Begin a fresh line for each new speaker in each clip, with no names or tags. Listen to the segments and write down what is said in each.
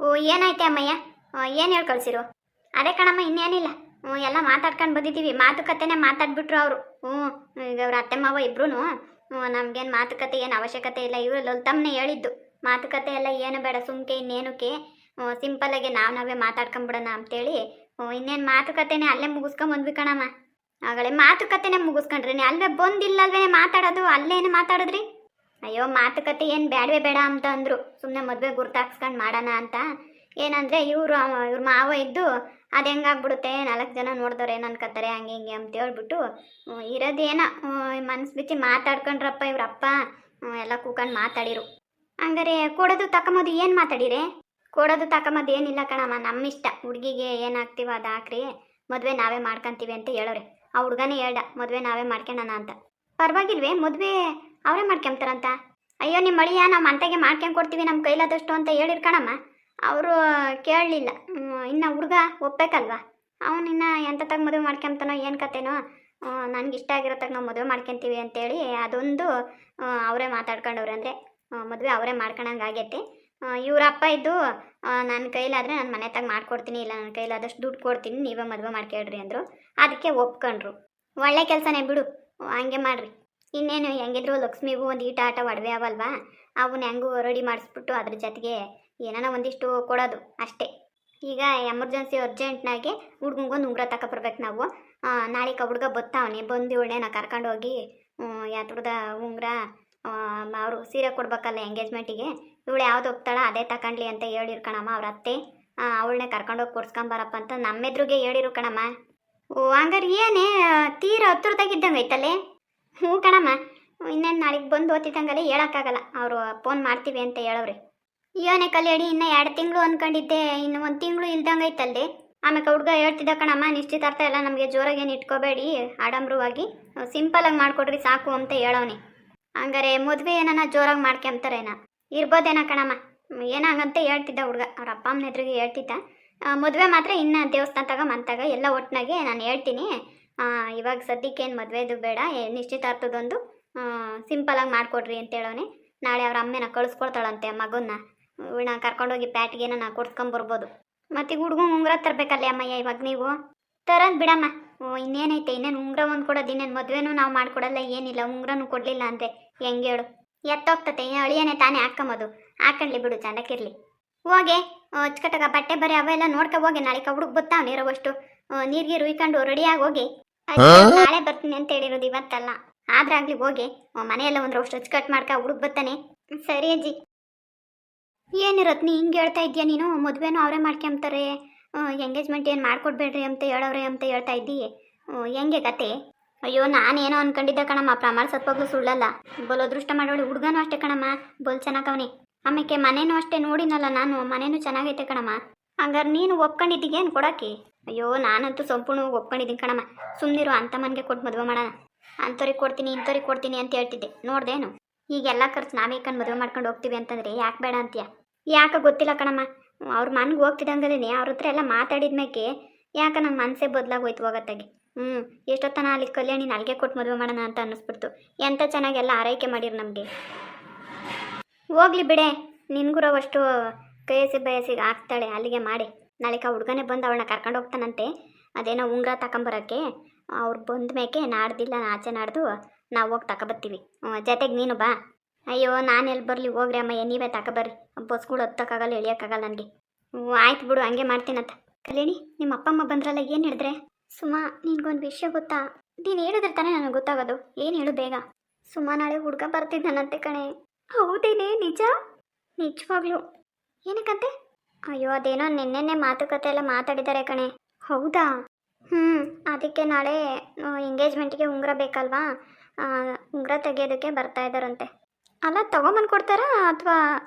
ಓ ಏನಾಯ್ತೆ ಅಮ್ಮಯ್ಯ? ಏನು ಹೇಳಿ ಕಳ್ಸಿರು? ಅದೇ ಕಣಮ್ಮ, ಇನ್ನೇನಿಲ್ಲ. ಎಲ್ಲ ಮಾತಾಡ್ಕೊಂಡು ಬಂದಿದ್ದೀವಿ. ಮಾತುಕತೆನೇ ಮಾತಾಡ್ಬಿಟ್ರು ಅವರು. ಈಗ ಅವ್ರ ಅತ್ತೆ ಮಾವ ಇಬ್ರು ನಮ್ಗೇನು ಮಾತುಕತೆ ಏನು ಅವಶ್ಯಕತೆ ಇಲ್ಲ. ಇವರು ಲೊಲ್ತಮ್ಮನೆ ಹೇಳಿದ್ದು, ಮಾತುಕತೆ ಎಲ್ಲ ಏನು ಬೇಡ, ಸುಮ್ಕೆ ಇನ್ನೇನಕ್ಕೆ ಸಿಂಪಲ್ಲಾಗಿ ನಾವೇ ಮಾತಾಡ್ಕೊಂಬಿಡೋಣ ಅಂತೇಳಿ. ಇನ್ನೇನು ಮಾತುಕತೆನೇ ಅಲ್ಲೇ ಮುಗಿಸ್ಕೊಂಬಂದ್ವಿ ಕಣಮ್ಮ. ಆಗಲೇ ಮಾತುಕತೆನೇ ಮುಗಿಸ್ಕೊಂಡ್ರಿ, ಅಲ್ಲೇ ಬಂದಿಲ್ಲಲ್ವೇ ಮಾತಾಡೋದು, ಅಲ್ಲೇನು ಮಾತಾಡಿದ್ರಿ? ಅಯ್ಯೋ ಮಾತುಕತೆ ಏನು ಬೇಡವೇ ಬೇಡ ಅಂತ ಅಂದರು. ಸುಮ್ಮನೆ ಮದುವೆ ಗುರ್ತಾಕ್ಸ್ಕೊಂಡು ಮಾಡೋಣ ಅಂತ. ಏನಂದರೆ ಇವ್ರ ಮಾವ ಇದ್ದು ಅದು ಹೆಂಗಾಗ್ಬಿಡುತ್ತೆ, 4 ಜನ ನೋಡಿದವ್ರು ಏನು ಅನ್ಕೋತಾರೆ, ಹಂಗೆ ಹಿಂಗೆ ಅಂತ ಹೇಳ್ಬಿಟ್ಟು ಇರೋದೇನೋ ಮನ್ಸು ಬಿಚ್ಚಿ ಮಾತಾಡ್ಕೊಂಡ್ರಪ್ಪ ಇವ್ರಪ್ಪ. ಎಲ್ಲ ಕೂಕೊಂಡು ಮಾತಾಡಿರು. ಹಂಗಾರೆ ಕೊಡೋದು ತಕೊಂಬೋದು ಏನು ಮಾತಾಡಿರೆ? ಕೊಡೋದು ತಕೊಂಬೋದು ಏನಿಲ್ಲ ಕಣಮ್ಮ, ನಮ್ಮ ಇಷ್ಟ. ಹುಡುಗಿಗೆ ಏನಾಗ್ತೀವೋ ಅದು ಹಾಕ್ರಿ, ಮದುವೆ ನಾವೇ ಮಾಡ್ಕೊತೀವಿ ಅಂತ ಹೇಳೋರೆ. ಆ ಹುಡುಗನೇ ಹೇಳ್ದ, ಮದುವೆ ನಾವೇ ಮಾಡ್ಕೊಳ್ಳೋಣ ಅಂತ. ಪರವಾಗಿಲ್ವೇ, ಮದುವೆ ಅವರೇ ಮಾಡ್ಕೊಂತಾರಂತ? ಅಯ್ಯೋ ನಿಮ್ಮ ಅಳಿಯ ನಾವು ಮಂತೆಗೆ ಮಾಡ್ಕೊಂಡು ಕೊಡ್ತೀವಿ ನಮ್ಮ ಕೈಲಾದಷ್ಟು ಅಂತ ಹೇಳಿರ್ಕಣಮ್ಮ. ಅವರು ಕೇಳಲಿಲ್ಲ. ಇನ್ನು ಹುಡುಗ ಒಪ್ಪಬೇಕಲ್ವ, ಅವನಿನ್ನ ಎಂತ ಮದುವೆ ಮಾಡ್ಕೊಂತಾನೋ ಏನು ಕತೆನೋ. ನನಗೆ ಇಷ್ಟ ಆಗಿರೋ ನಾವು ಮದುವೆ ಮಾಡ್ಕೊತೀವಿ ಅಂತೇಳಿ ಅದೊಂದು ಅವರೇ ಮಾತಾಡ್ಕೊಂಡವ್ರೆ. ಅಂದರೆ ಮದುವೆ ಅವರೇ ಮಾಡ್ಕೊಳಂಗೆ ಆಗೈತೆ. ಇವರಪ್ಪ ಇದ್ದು ನನ್ನ ಕೈಲಾದರೆ ನಾನು ಮನೆ ತಗ ಮಾಡ್ಕೊಡ್ತೀನಿ, ಇಲ್ಲ ನನ್ನ ಕೈಲಾದಷ್ಟು ದುಡ್ಡು ಕೊಡ್ತೀನಿ, ನೀವೇ ಮದುವೆ ಮಾಡ್ಕೊಳ್ರಿ ಅಂದರು. ಅದಕ್ಕೆ ಒಪ್ಕೊಂಡ್ರು. ಒಳ್ಳೆ ಕೆಲಸನೇ ಬಿಡು, ಹಂಗೆ ಮಾಡಿರಿ. ಇನ್ನೇನು ಹೆಂಗಿದ್ರು ಲಕ್ಷ್ಮಿಗೂ ಒಂದು ಆಟ ಒಡವೆ ಅವಲ್ವಾ, ಅವನ್ನ ಹೆಂಗೂ ರೆಡಿ ಮಾಡಿಸ್ಬಿಟ್ಟು ಅದ್ರ ಜೊತೆಗೆ ಏನಾನ ಒಂದಿಷ್ಟು ಕೊಡೋದು ಅಷ್ಟೇ. ಈಗ ಎಮರ್ಜೆನ್ಸಿ ಅರ್ಜೆಂಟ್ನಾಗೆ ಹುಡ್ಗಂಗೊಂದು ಉಂಗುರ ತಗೊಬರ್ಬೇಕು ನಾವು. ನಾಳೆಗೆ ಹುಡುಗ ಬತ್ತಾವನೆ, ಬಂದು ಇವಳನ್ನ ಕರ್ಕೊಂಡು ಹೋಗಿ ಯಾತ್ರದ ಉಂಗುರ ಅವರು ಸೀರೆ ಕೊಡ್ಬೇಕಲ್ಲ ಎಂಗೇಜ್ಮೆಂಟಿಗೆ. ಇವಳು ಯಾವ್ದು ಹೋಗ್ತಾಳ ಅದೇ ತಗೊಂಡ್ಲಿ ಅಂತ ಹೇಳಿರ್ಕಣಮ್ಮ ಅವ್ರ ಅತ್ತೆ. ಅವಳನ್ನೇ ಕರ್ಕೊಂಡೋಗಿ ಕೊಡ್ಸ್ಕೊಂಬರಪ್ಪ ಅಂತ ನಮ್ಮೆದ್ರಿಗೆ ಹೇಳಿರು ಕಣಮ್ಮ. ಓ ಹಂಗಾರೆ ಏನೇ ತೀರ ಹತ್ರದಾಗಿದ್ದಂಗೆ ಐತಲ್ಲೇ? ಹ್ಞೂ ಕಣಮ್ಮ, ಇನ್ನೇನು ನಾಳೆಗೆ ಬಂದು ಓದ್ತಿದ್ದಂಗಲ್ಲ, ಹೇಳೋಕ್ಕಾಗಲ್ಲ. ಅವರು ಫೋನ್ ಮಾಡ್ತೀವಿ ಅಂತ ಹೇಳವ್ರಿ. ಏನೇ ಕಲ್ಯಾಣಿ, ಇನ್ನು 2 ತಿಂಗಳು ಅಂದ್ಕೊಂಡಿದ್ದೆ, ಇನ್ನು 1 ತಿಂಗಳು ಇಲ್ದಂಗೆ ಐತಲ್ಲೇ. ಆಮೇಲೆ ಹುಡುಗ ಹೇಳ್ತಿದ್ದ ಕಣಮ್ಮ, ನಿಶ್ಚಿತಾರ್ಥ ಎಲ್ಲ ನಮಗೆ ಜೋರಾಗೇನು ಇಟ್ಕೋಬೇಡಿ, ಆಡಂಬರವಾಗಿ ಸಿಂಪಲಾಗಿ ಮಾಡಿಕೊಡ್ರಿ ಸಾಕು ಅಂತ ಹೇಳೋನೆ. ಹಂಗಾರೆ ಮದುವೆ ಏನಾನ ಜೋರಾಗಿ ಮಾಡ್ಕೊಂತಾರೇನ? ಇರ್ಬೋದೇನ ಕಣಮ್ಮ, ಏನಾಗಂತ ಹೇಳ್ತಿದ್ದ ಹುಡುಗ. ಅವ್ರ ಅಪ್ಪ ಅಮ್ಮನ ಎದುರಿಗೆ ಹೇಳ್ತಿದ್ದ. ಮದುವೆ ಮಾತ್ರ ಇನ್ನು ದೇವಸ್ಥಾನದಾಗ ಮಂತಾಗ ಎಲ್ಲ ಒಟ್ಟಿನಾಗೆ ನಾನು ಹೇಳ್ತೀನಿ. ಇವಾಗ ಸದ್ಯಕ್ಕೇನು ಮದುವೆದು ಬೇಡ, ನಿಶ್ಚಿತಾರ್ಥದೊಂದು ಸಿಂಪಲಾಗಿ ಮಾಡಿಕೊಡ್ರಿ ಅಂತ ಹೇಳೋನೆ. ನಾಳೆ ಅವ್ರ ಅಮ್ಮೇನ ಕಳಿಸ್ಕೊಡ್ತಾಳಂತೆ ಮಗನ್ನ. ಇವಳನ್ನ ಕರ್ಕೊಂಡೋಗಿ ಪ್ಯಾಟಿಗೇನ ನಾ ಕೊಡ್ಸ್ಕೊಂಬರ್ಬೋದು. ಮತ್ತು ಹುಡುಗ ಉಂಗುರ ತರಬೇಕಲ್ಲೇ ಅಮ್ಮಯ್ಯ ಇವಾಗ ನೀವು? ತರೋದು ಬಿಡಮ್ಮ. ಇನ್ನೇನೈತೆ, ಇನ್ನೇನು ಉಂಗುರ ಒಂದು ಕೊಡೋದು, ಇನ್ನೇನು ಮದುವೆನೂ ನಾವು ಮಾಡಿಕೊಡಲ್ಲ, ಏನಿಲ್ಲ. ಉಂಗುರನೂ ಕೊಡಲಿಲ್ಲ ಅಂದರೆ ಹೆಂಗೆ ಹೇಳು? ಎತ್ತೋಗ್ತತೆ, ಅಳಿಯನೇ ತಾನೇ ಹಾಕೊಂಬೋದು. ಹಾಕೊಂಡ್ಲಿ ಬಿಡು, ಚಂದಕ್ಕಿರಲಿ. ಹೋಗೆ ಅಚ್ಚುಕಟ್ಟಾಗ ಬಟ್ಟೆ ಬರೀ ಅವೆಲ್ಲ ನೋಡ್ಕೊ ಹೋಗಿ. ನಾಳೆ ಹುಡುಗ ಬತ್ತಾವ ನೀರೋವಷ್ಟು ನೀರಿಗೆ ರುಯ್ಕೊಂಡು ರೆಡಿಯಾಗಿ ಹೋಗಿ. ನಾಳೆ ಬರ್ತೀನಿ ಅಂತ ಹೇಳಿರೋದು, ಇವತ್ತಲ್ಲ. ಆದ್ರಾಗ್ಲಿ ಹೋಗಿ ಮನೆಯೆಲ್ಲ ಒಂದು ರೌಸ್ಟ್ ಅಚ್ಚುಕಟ್ಟು ಮಾಡ್ಕೊ, ಹುಡುಗ ಬರ್ತಾನೆ. ಸರಿ ಅಜ್ಜಿ. ಏನಿರತ್ನಿ ಹಿಂಗೆ ಹೇಳ್ತಾ ಇದೆಯಾ ನೀನು? ಮದುವೆನೂ ಅವರೇ ಮಾಡ್ಕೊಂತಾರೆ, ಎಂಗೇಜ್ಮೆಂಟ್ ಏನು ಮಾಡ್ಕೊಡ್ಬೇಡ್ರಿ ಅಂತ ಹೇಳವ್ರೆ ಅಂತ ಹೇಳ್ತಾ ಇದ್ದಿ. ಹೆಂಗೆ ಕತೆ? ಅಯ್ಯೋ ನಾನೇನೋ ಅನ್ಕೊಂಡಿದ್ದೆ ಕಣಮ್ಮ, ಪ್ರಮಾಣ ಸತ್ವಾಗ್ಲೂ ಸುಳ್ಳಲ್ಲ. ಬಲ್ ಅದೃಷ್ಟ ಮಾಡೋಳಿ. ಹುಡುಗನೂ ಅಷ್ಟೇ ಕಣಮ್ಮ, ಬಲ್ ಚೆನ್ನಾಗವನಿ. ಆಮೇಲೆ ಮನೇನೂ ಅಷ್ಟೇ ನೋಡಿನಲ್ಲ ನಾನು, ಮನೇನೂ ಚೆನ್ನಾಗೈತೆ ಕಣಮ್ಮ. ಹಂಗಾರೆ ನೀನು ಒಪ್ಕೊಂಡಿದ್ದೀಗೇನು ಕೊಡೋಕ್ಕೆ? ಅಯ್ಯೋ ನಾನಂತೂ ಸಂಪೂರ್ಣವಾಗಿ ಒಪ್ಕೊಂಡಿದ್ದೀನಿ ಕಣಮ್ಮ. ಸುಮ್ಮನಿರು, ಅಂಥ ಮನೆಗೆ ಕೊಟ್ಟು ಮದುವೆ ಮಾಡೋಣ. ಅಂಥವ್ರಿಗೆ ಕೊಡ್ತೀನಿ ಇಂಥವ್ರಿಗೆ ಕೊಡ್ತೀನಿ ಅಂತ ಹೇಳ್ತಿದ್ದೆ, ನೋಡ್ದೇನು? ಈಗೆಲ್ಲ ಖರ್ಚು ನಾವೇ ಕಂಡು ಮದುವೆ ಮಾಡ್ಕೊಂಡು ಹೋಗ್ತೀವಿ ಅಂತಂದರೆ ಯಾಕೆ ಬೇಡ ಅಂತೀಯ? ಯಾಕೆ ಗೊತ್ತಿಲ್ಲ ಕಣಮ್ಮ, ಅವ್ರ ಮನೆಗೆ ಹೋಗ್ತಿದ್ದಂಗದೇ ಅವ್ರ ಹತ್ರ ಎಲ್ಲ ಮಾತಾಡಿದ್ಮೇಲೆ ಯಾಕೆ ನನ್ನ ಮನಸ್ಸೇ ಬದಲಾಗೋಯ್ತು ಹೋಗತ್ತಾಗಿ. ಎಷ್ಟೊತ್ತನ ಅಲ್ಲಿ ಕಲ್ಯಾಣಿ ನಾಲ್ಗೆ ಕೊಟ್ಟು ಮದುವೆ ಮಾಡೋಣ ಅಂತ ಅನ್ನಿಸ್ಬಿಡ್ತು. ಎಂಥ ಚೆನ್ನಾಗೆಲ್ಲ ಆರೈಕೆ ಮಾಡಿರು ನಮಗೆ. ಹೋಗ್ಲಿ ಬಿಡೆ, ನಿನ್ಗುರವಷ್ಟು ಕೈಸಿ ಬಯಸಿಗೆ ಆಗ್ತಾಳೆ, ಅಲ್ಲಿಗೆ ಮಾಡಿ. ನಾಳೆಗೆ ಹುಡುಗನೇ ಬಂದು ಅವಳನ್ನ ಕರ್ಕೊಂಡು ಹೋಗ್ತಾನಂತೆ. ಅದೇನೋ ಉಂಗುರ ತಗೊಂಬರೋಕ್ಕೆ. ಅವ್ರು ಬಂದ ಮೇಕೆ ನಾಡ್ದಿಲ್ಲ ಆಚೆ ನಾಡ್ದು ನಾವು ಹೋಗಿ ತಗೊಬರ್ತೀವಿ. ಜೊತೆಗೆ ನೀನು ಬಾ. ಅಯ್ಯೋ ನಾನು ಎಲ್ಲಿ ಬರಲಿ, ಹೋಗ್ರಿ ಅಮ್ಮಯ್ಯ, ನೀವೇ ತಗೊಬರ್ರಿ. ಬಸ್ಗಳು ಹತ್ತಕ್ಕಾಗಲ್ಲ, ಇಳಿಯೋಕ್ಕಾಗಲ್ಲ ನನಗೆ. ಆಯ್ತು ಬಿಡು, ಹಂಗೆ ಮಾಡ್ತೀನಂತ. ಕಲ್ಯಾಣಿ, ನಿಮ್ಮ ಅಪ್ಪ ಅಮ್ಮ ಬಂದ್ರಲ್ಲ, ಏನು ಹೇಳಿದ್ರೆ? ಸುಮಾ, ನಿನ್ಗೊಂದು ವಿಷಯ ಗೊತ್ತಾ? ನೀನು ಹೇಳಿದ್ರೆ ತಾನೇ ನನಗೆ ಗೊತ್ತಾಗೋದು. ಏನು ಹೇಳು ಬೇಗ. ಸುಮಾ, ನಾಳೆ ಹುಡುಗ ಬರ್ತಿದ್ದಾನಂತೆ ಕಣೆ. ಹೌದೇನೆ? ನಿಜ? ನಿಜವಾಗ್ಲು? ಏನಕ್ಕಂತೆ? ಅಯ್ಯೋ ಅದೇನೋ ನಿನ್ನೆನೆ ಮಾತುಕತೆ ಎಲ್ಲ ಮಾತಾಡಿದ್ದಾರೆ ಕಣೆ. ಹೌದಾ? ಅದಕ್ಕೆ ನಾಳೆ ಎಂಗೇಜ್ಮೆಂಟಿಗೆ ಉಂಗುರ ಬೇಕಲ್ವಾ, ಉಂಗುರ ತೆಗೆಯೋದಕ್ಕೆ ಬರ್ತಾ ಇದ್ದಾರಂತೆ. ಅಲ್ಲ, ತಗೊಂಬಂದು ಕೊಡ್ತಾರಾ ಅಥವಾ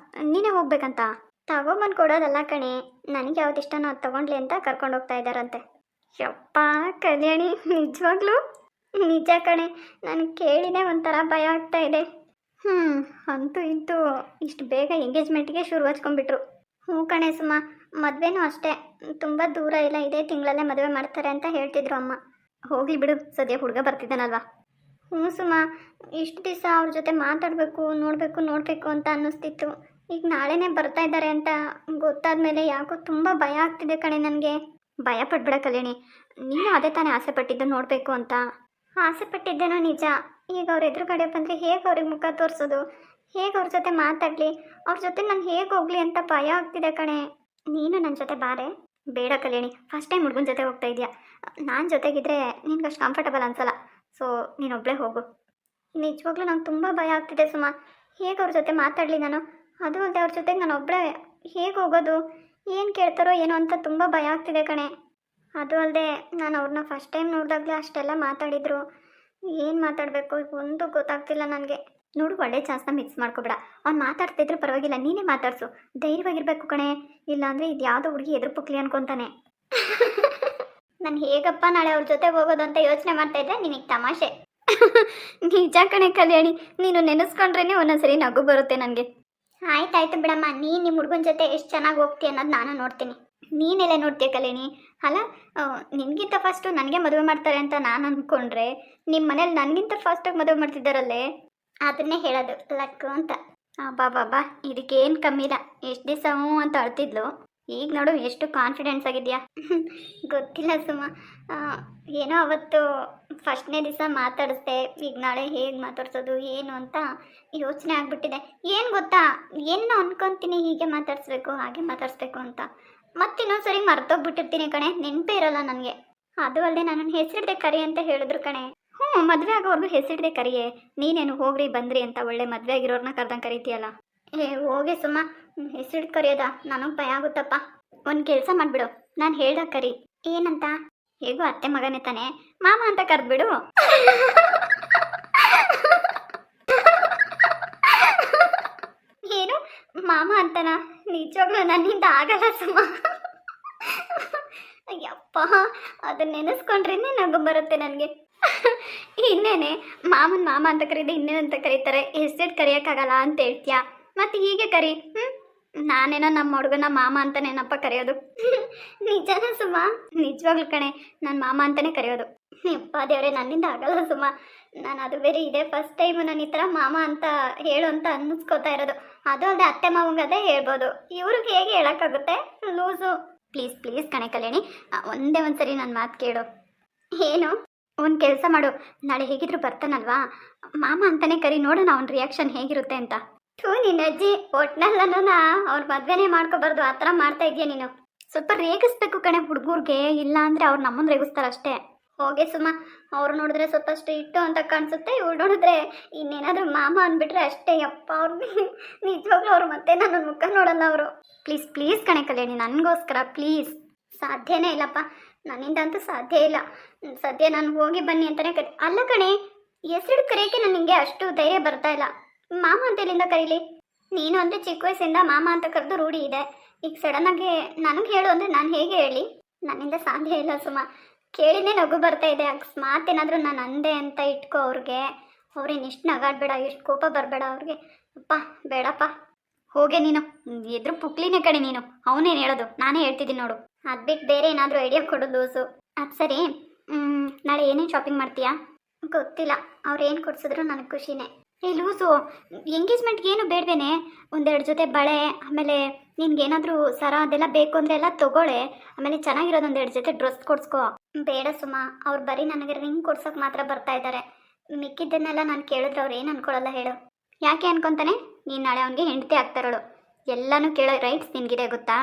ನೀನೇ ಹೋಗ್ಬೇಕಂತ? ತಗೊಂಬಂದು ಕೊಡೋದಲ್ಲ ಕಣೆ, ನನಗೆ ಯಾವ್ದು ಇಷ್ಟನೋ ಅದು ತಗೊಂಡ್ಲಿ ಅಂತ ಕರ್ಕೊಂಡು ಹೋಗ್ತಾ ಇದ್ದಾರಂತೆ. ಯಪ್ಪ ಕಲ್ಯಾಣಿ, ನಿಜವಾಗ್ಲೂ? ನಿಜ ಕಣೆ, ನನಗೆ ಕೇಳಿದೆ ಒಂಥರ ಭಯ ಆಗ್ತಾ ಇದೆ. ಅಂತೂ ಇಂತೂ ಇಷ್ಟು ಬೇಗ ಎಂಗೇಜ್ಮೆಂಟಿಗೆ ಶುರು ಹಚ್ಕೊಂಡ್ಬಿಟ್ರು. ಹ್ಞೂ ಕಣೆ ಸುಮಾ, ಮದುವೆನೂ ಅಷ್ಟೇ, ತುಂಬ ದೂರ ಇಲ್ಲ, ಇದೇ ತಿಂಗಳಲ್ಲೇ ಮದುವೆ ಮಾಡ್ತಾರೆ ಅಂತ ಹೇಳ್ತಿದ್ರು ಅಮ್ಮ. ಹೋಗ್ಲಿ ಬಿಡು, ಸದ್ಯ ಹುಡುಗ ಬರ್ತಿದ್ದಾನಲ್ವಾ. ಹ್ಞೂ ಸುಮಾ, ಇಷ್ಟು ದಿವಸ ಅವ್ರ ಜೊತೆ ಮಾತಾಡಬೇಕು ನೋಡಬೇಕು ಅಂತ ಅನ್ನಿಸ್ತಿತ್ತು. ಈಗ ನಾಳೆನೇ ಬರ್ತಾ ಇದ್ದಾರೆ ಅಂತ ಗೊತ್ತಾದ್ಮೇಲೆ ಯಾಕೋ ತುಂಬ ಭಯ ಆಗ್ತಿದೆ ಕಣೆ ನನಗೆ. ಭಯ ಪಡ್ಬೇಡ ಕಲ್ಯಾಣಿ, ನೀನು ಅದೇ ತಾನೇ ಆಸೆ ಪಟ್ಟಿದ್ದು ನೋಡಬೇಕು ಅಂತ. ಆಸೆ ಪಟ್ಟಿದ್ದೇನೋ ನಿಜ. ಈಗ ಅವ್ರ ಎದುರುಗಡೆ ಬಂದರೆ ಹೇಗೆ ಅವ್ರಿಗೆ ಮುಖ ತೋರಿಸೋದು, ಹೇಗೆ ಅವ್ರ ಜೊತೆ ಮಾತಾಡಲಿ, ಅವ್ರ ಜೊತೆ ನಾನು ಹೇಗೆ ಹೋಗ್ಲಿ ಅಂತ ಭಯ ಆಗ್ತಿದೆ ಕಣೆ. ನೀನು ನನ್ನ ಜೊತೆ ಬಾರೆ. ಬೇಡ ಕಲ್ಯಾಣಿ, ಫಸ್ಟ್ ಟೈಮ್ ಹುಡುಗನ ಜೊತೆ ಹೋಗ್ತಾ ಇದೆಯಾ. ನಾನು ಜೊತೆಗಿದ್ರೆ ನಿನ್ಗೆ ಅಷ್ಟು ಕಂಫರ್ಟಬಲ್ ಅನ್ಸಲ್ಲ. ಸೊ ನೀನೊಬ್ಬಳೇ ಹೋಗು. ನಿಜವಾಗ್ಲೂ ನಂಗೆ ತುಂಬ ಭಯ ಆಗ್ತಿದೆ ಸುಮಾ. ಹೇಗೆ ಅವ್ರ ಜೊತೆ ಮಾತಾಡಲಿ ನಾನು, ಅದು ಅಲ್ಲದೆ ಅವ್ರ ಜೊತೆಗೆ ನಾನು ಒಬ್ಬಳೇ ಹೇಗೆ ಹೋಗೋದು, ಏನು ಕೇಳ್ತಾರೋ ಏನೋ ಅಂತ ತುಂಬ ಭಯ ಆಗ್ತಿದೆ ಕಣೆ. ಅದು ಅಲ್ಲದೆ ನಾನು ಅವ್ರನ್ನ ಫಸ್ಟ್ ಟೈಮ್ ನೋಡಿದಾಗಲೇ ಅಷ್ಟೆಲ್ಲ ಮಾತಾಡಿದ್ರು. ಏನು ಮಾತಾಡಬೇಕು ಒಂದು ಗೊತ್ತಾಗ್ತಿಲ್ಲ ನನಗೆ. ನೋಡು, ಒಳ್ಳೆ ಚಾನ್ಸ್ನ ಮಿಕ್ಸ್ ಮಾಡ್ಕೊಬೇಡ. ಅವ್ನು ಮಾತಾಡ್ತಿದ್ರು ಪರವಾಗಿಲ್ಲ, ನೀನೇ ಮಾತಾಡ್ಸು. ಧೈರ್ಯವಾಗಿರ್ಬೇಕು ಕಣೆ, ಇಲ್ಲಾಂದರೆ ಇದು ಯಾವುದೋ ಹುಡುಗಿ ಎದುರು ಪುಕ್ಲಿ ಅನ್ಕೊತಾನೆ. ನಾನು ಹೇಗಪ್ಪ ನಾಳೆ ಅವ್ರ ಜೊತೆ ಹೋಗೋದು ಅಂತ ಯೋಚನೆ ಮಾಡ್ತಾ ಇದ್ದೆ, ನಿನಗೆ ತಮಾಷೆ. ನಿಜ ಕಣೆ ಕಲ್ಯಾಣಿ, ನೀನು ನೆನೆಸ್ಕೊಂಡ್ರೇ ಒಂದೊಂದ್ಸರಿ ನಗು ಬರುತ್ತೆ ನನಗೆ. ಆಯ್ತಾಯ್ತು ಬಿಡಮ್ಮ, ನೀನು ನಿಮ್ಮ ಹುಡುಗನ ಜೊತೆ ಎಷ್ಟು ಚೆನ್ನಾಗಿ ಹೋಗ್ತೀಯ ಅನ್ನೋದು ನಾನು ನೋಡ್ತೀನಿ. ನೀನೆಲ್ಲ ನೋಡ್ತೀಯ ಕಲ್ಯಾಣಿ. ಅಲ್ಲ, ನಿನಗಿಂತ ಫಸ್ಟು ನನಗೆ ಮದುವೆ ಮಾಡ್ತಾರೆ ಅಂತ ನಾನು ಅಂದ್ಕೊಂಡ್ರೆ ನಿಮ್ಮ ಮನೇಲಿ ನನಗಿಂತ ಫಾಸ್ಟಾಗಿ ಮದುವೆ ಮಾಡ್ತಿದ್ದಾರಲ್ಲೇ, ಅದನ್ನೇ ಹೇಳೋದು ಲಕ್ಕು ಅಂತ. ಬಾಬಾ ಇದಕ್ಕೇನು ಕಮ್ಮಿ ಇಲ್ಲ. ಎಷ್ಟು ದಿವಸ ಹ್ಞೂ ಅಂತ ಅಳ್ತಿದ್ಲು, ಈಗ ನೋಡು ಎಷ್ಟು ಕಾನ್ಫಿಡೆನ್ಸ್ ಆಗಿದೆಯಾ. ಗೊತ್ತಿಲ್ಲ ಸುಮ, ಏನೋ ಅವತ್ತು ಫಸ್ಟ್ನೇ ದಿವಸ ಮಾತಾಡಿಸ್ದೆ, ಈಗ ನಾಳೆ ಹೇಗೆ ಮಾತಾಡ್ಸೋದು ಏನು ಅಂತ ಯೋಚನೆ ಆಗಿಬಿಟ್ಟಿದೆ. ಏನು ಗೊತ್ತಾ, ಏನು ಅನ್ಕೊತೀನಿ ಹೀಗೆ ಮಾತಾಡಿಸ್ಬೇಕು ಹಾಗೆ ಮಾತಾಡಿಸ್ಬೇಕು ಅಂತ, ಮತ್ತಿನ್ನೊಂದ್ಸರಿ ಮರ್ತೋಗ್ಬಿಟ್ಟಿರ್ತೀನಿ ಕಣೆ, ನೆನಪೇ ಇರಲ್ಲ ನನಗೆ. ಅದು ಅಲ್ಲದೆ ನನ್ನನ್ನು ಹೆಸರಿಡ್ದೆ ಕರಿ ಅಂತ ಹೇಳಿದ್ರು ಕಣೆ. ಹ್ಞೂ, ಮದುವೆ ಆಗೋರ್ಗು ಹೆಸರಿಡ್ದೆ ಕರಿಯೇ. ನೀನೇನು ಹೋಗ್ರಿ ಬಂದ್ರಿ ಅಂತ ಒಳ್ಳೆ ಮದುವೆ ಆಗಿರೋರ್ನ ಕರ್ದಂಗೆ ಕರಿತೀಯಲ್ಲ. ಹೋಗಿ ಸುಮ್ಮ, ಹೆಸರಿಡ್ ಕರಿಯೋದ ನನಗೆ ಭಯ ಆಗುತ್ತಪ್ಪ. ಒಂದು ಕೆಲಸ ಮಾಡಿಬಿಡು, ನಾನು ಹೇಳ್ದಾಗ ಕರಿ. ಏನಂತ? ಹೇಗೂ ಅತ್ತೆ ಮಗನೇ ತಾನೆ, ಮಾಮ ಅಂತ ಕರೆದ್ಬಿಡು. ಏನು ಮಾಮ ಅಂತನಾ? ನಿಜವಾಗ್ಲೂ ನನ್ನಿಂದ ಆಗಲ್ಲ ಸುಮ್ಮ. ಅಯ್ಯಪ್ಪ, ಅದನ್ನ ನೆನೆಸ್ಕೊಂಡ್ರೇನೆ ನಗು ಬರುತ್ತೆ ನನಗೆ. ಇನ್ನೇನೆ ಮಾಮನ್ ಮಾಮ ಅಂತ ಕರೀದೆ ಇನ್ನೇನಂತ ಕರೀತಾರೆ, ಹೆಸರಿಟ್ಟು ಕರೆಯೋಕ್ಕಾಗಲ್ಲ ಅಂತ ಹೇಳ್ತೀಯಾ. ಮತ್ತೆ ಹೀಗೆ ಕರಿ. ನಾನೇನೋ ನಮ್ಮ ಹುಡುಗನ ಮಾಮ ಅಂತಾನೇನಪ್ಪ ಕರೆಯೋದು. ನಿಜನ ಸುಮ? ನಿಜವಾಗ್ಲು ಕಣೆ, ನಾನು ಮಾಮ ಅಂತಾನೆ ಕರೆಯೋದು. ಯಪ್ಪ ದೇವ್ರೆ, ನನ್ನಿಂದ ಆಗಲ್ಲ ಸುಮ. ನಾನು ಅದು ಬೇರೆ ಇದೆ ಫಸ್ಟ್ ಟೈಮು ನಾನು ಈ ಥರ ಮಾಮ ಅಂತ ಹೇಳು ಅಂತ ಅನ್ನಿಸ್ಕೋತಾ ಇರೋದು. ಅದು ಅಲ್ಲದೆ ಅತ್ತೆ ಮಾವಂಗೆ ಅದೇ ಹೇಳ್ಬೋದು, ಇವ್ರಿಗೆ ಹೇಗೆ ಹೇಳೋಕ್ಕಾಗುತ್ತೆ? ಲೂಸು. ಪ್ಲೀಸ್ ಪ್ಲೀಸ್ ಕಣೆ ಕಲ್ಯಾಣಿ, ಒಂದೇ ಒಂದ್ಸರಿ ನನ್ನ ಮಾತು ಕೇಳು. ಏನು? ಒಂದು ಕೆಲಸ ಮಾಡು, ನಾಳೆ ಹೇಗಿದ್ರು ಬರ್ತಾನಲ್ವಾ, ಮಾಮ ಅಂತಾನೆ ಕರಿ, ನೋಡೋಣ ಅವ್ನ ರಿಯಾಕ್ಷನ್ ಹೇಗಿರುತ್ತೆ ಅಂತ. ನಿನ್ನ ಅಜ್ಜಿ ಒಟ್ನಲ್ಲೂ ಅವ್ರ ಮದ್ವೆನೇ ಮಾಡ್ಕೋಬಾರ್ದು, ಆ ಥರ ಮಾಡ್ತಾ ಇದೆಯಾ ನೀನು. ಸ್ವಲ್ಪ ರೇಗಿಸ್ಬೇಕು ಕಣೆ ಹುಡುಗರ್ಗೆ, ಇಲ್ಲ ಅಂದರೆ ಅವ್ರು ನಮ್ಮನ್ನು ರೇಗಿಸ್ತಾರಷ್ಟೇ. ಹೋಗೆ ಸುಮ್ಮ, ಅವ್ರು ನೋಡಿದ್ರೆ ಸ್ವಲ್ಪ ಸ್ಟ್ರಿಕ್ಟು ಅಂತ ಕಾಣಿಸುತ್ತೆ, ಇವ್ರು ನೋಡಿದ್ರೆ ಇನ್ನೇನಾದರೂ ಮಾಮ ಅಂದ್ಬಿಟ್ರೆ ಅಷ್ಟೇ. ಯಪ್ಪ, ಅವ್ರಿಗೆ ನಿಜವಾಗ್ಲೂ ಅವ್ರು ಮತ್ತೆ ನನ್ನ ಮುಖ ನೋಡಲ್ಲ ಅವರು. ಪ್ಲೀಸ್ ಪ್ಲೀಸ್ ಕಣೆ ಕಲ್ಯಾಣಿ, ನನಗೋಸ್ಕರ ಪ್ಲೀಸ್. ಸಾಧ್ಯನೇ ಇಲ್ಲಪ್ಪ, ನನ್ನಿಂದ ಅಂತೂ ಸಾಧ್ಯ ಇಲ್ಲ. ಸದ್ಯ ನಾನು ಹೋಗಿ ಬನ್ನಿ ಅಂತಲೇ ಕರಿ. ಅಲ್ಲ ಕಣೆ, ಹೆಸರು ಕರೆಯೋಕ್ಕೆ ನನಗೆ ಅಷ್ಟು ಧೈರ್ಯ ಬರ್ತಾ ಇಲ್ಲ. ಮಾಮ ಅಂತ ಎಲ್ಲಿಂದ ಕರೀಲಿ? ನೀನು ಅಂದರೆ ಚಿಕ್ಕ ವಯಸ್ಸಿಂದ ಮಾಮ ಅಂತ ಕರೆದು ರೂಢಿ ಇದೆ. ಈಗ ಸಡನ್ನಾಗಿ ನನಗೆ ಹೇಳು ಅಂದರೆ ನಾನು ಹೇಗೆ ಹೇಳಿ? ನನ್ನಿಂದ ಸಾಧ್ಯ ಇಲ್ಲ ಸುಮ. ಕೇಳಿನೇ ನಗು ಬರ್ತಾ ಇದೆ. ಅಕಸ್ಮಾತ್ ಏನಾದರೂ ನಾನು ಅಂದೆ ಅಂತ ಇಟ್ಕೋ ಅವ್ರಿಗೆ, ಅವ್ರೇನು ಇಷ್ಟು ನಗಾಡಬೇಡ, ಎಷ್ಟು ಕೋಪ ಬರಬೇಡ ಅವ್ರಿಗೆ. ಅಪ್ಪ ಬೇಡಪ್ಪ, ಹೋಗೆ ನೀನು. ಎದುರು ಪುಕ್ಲಿನೇ ಕಣೆ ನೀನು, ಅವನೇನು ಹೇಳೋದು, ನಾನೇ ಹೇಳ್ತಿದ್ದೀನಿ ನೋಡು. ಅದು ಬಿಟ್ಟು ಬೇರೆ ಏನಾದರೂ ಐಡಿಯಾ ಕೊಡು ದೋಸು. ಅದು ಸರಿ, ನಾಳೆ ಏನೇನು ಶಾಪಿಂಗ್ ಮಾಡ್ತೀಯಾ? ಗೊತ್ತಿಲ್ಲ, ಅವ್ರು ಏನು ಕೊಡ್ಸಿದ್ರು ನನಗೆ ಖುಷಿನೇ. ಲೂಸು, ಎಂಗೇಜ್ಮೆಂಟ್ಗೆ ಏನು ಬೇಡವೇನೆ? ಒಂದೆರಡು ಜೊತೆ ಬಳೆ, ಆಮೇಲೆ ನಿನ್ಗೇನಾದರೂ ಸರ ಅದೆಲ್ಲ ಬೇಕು ಅಂದರೆ ಎಲ್ಲ ತೊಗೊಳೆ. ಆಮೇಲೆ ಚೆನ್ನಾಗಿರೋದು ಒಂದೆರಡು ಜೊತೆ ಡ್ರೆಸ್ ಕೊಡ್ಸ್ಕೋ. ಬೇಡ ಸುಮ, ಅವ್ರು ಬರೀ ನನಗೆ ರಿಂಗ್ ಕೊಡ್ಸೋಕೆ ಮಾತ್ರ ಬರ್ತಾ ಇದ್ದಾರೆ. ಮಿಕ್ಕಿದ್ದನ್ನೆಲ್ಲ ನಾನು ಕೇಳಿದ್ರೆ ಅವ್ರು ಏನು ಅನ್ಕೊಳ್ಳಲ್ಲ ಹೇಳು. ಯಾಕೆ ಅನ್ಕೊತಾನೆ? ನೀನು ನಾಳೆ ಅವನಿಗೆ ಹೆಂಡತಿ ಆಗ್ತಾರೋಳು, ಎಲ್ಲನೂ ಕೇಳೋ ರೈಟ್ಸ್ ನಿನಗಿದೆ ಗೊತ್ತಾ?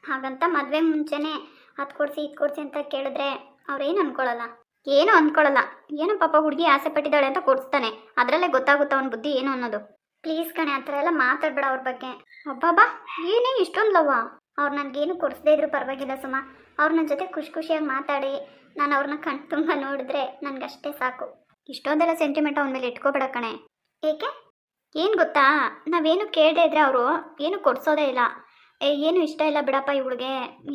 ಹಾಗಂತ ಮದುವೆ ಮುಂಚೆನೇ ಅದು ಕೊಡಿಸಿ ಇದು ಕೊಡಿಸಿ ಅಂತ ಕೇಳಿದ್ರೆ ಅವ್ರೇನು ಅನ್ಕೊಳ್ಳಲ್ಲ. ಏನೂ ಅಂದ್ಕೊಳ್ಳಲ್ಲ. ಏನೋ ಪಾಪ ಹುಡುಗಿ ಆಸೆ ಪಟ್ಟಿದ್ದಾಳೆ ಅಂತ ಕೊಡಿಸ್ತಾನೆ, ಅದರಲ್ಲೇ ಗೊತ್ತಾಗುತ್ತೆ ಅವನ ಬುದ್ಧಿ ಏನು ಅನ್ನೋದು. ಪ್ಲೀಸ್ ಕಣೆ, ಆ ಥರ ಎಲ್ಲ ಮಾತಾಡ್ಬೇಡ ಅವ್ರ ಬಗ್ಗೆ. ಅಬ್ಬಾಬಾ, ಏನೇ ಇಷ್ಟೊಂದು ಲವ್ವ? ಅವ್ರು ನನಗೇನು ಕೊಡಿಸದೇ ಇದ್ರೂ ಪರವಾಗಿಲ್ಲ ಸುಮ. ಅವ್ರು ನನ್ನ ಜೊತೆ ಖುಷಿ ಖುಷಿಯಾಗಿ ಮಾತಾಡಿ ನಾನು ಅವ್ರನ್ನ ಕಣ್ ತುಂಬ ನೋಡಿದ್ರೆ ನನಗಷ್ಟೇ ಸಾಕು. ಇಷ್ಟೊಂದೆಲ್ಲ ಸೆಂಟಿಮೆಂಟ್ ಅವನ ಮೇಲೆ ಇಟ್ಕೋಬೇಡ ಕಣೆ. ಏಕೆ? ಏನು ಗೊತ್ತಾ, ನಾವೇನು ಕೇಳದೇ ಇದ್ರೆ ಅವರು ಏನು ಕೊಡಿಸೋದೇ ಇಲ್ಲ. ಏನು ಇಷ್ಟ ಇಲ್ಲ ಬಿಡಪ್ಪ ಇವಳಿಗೆ,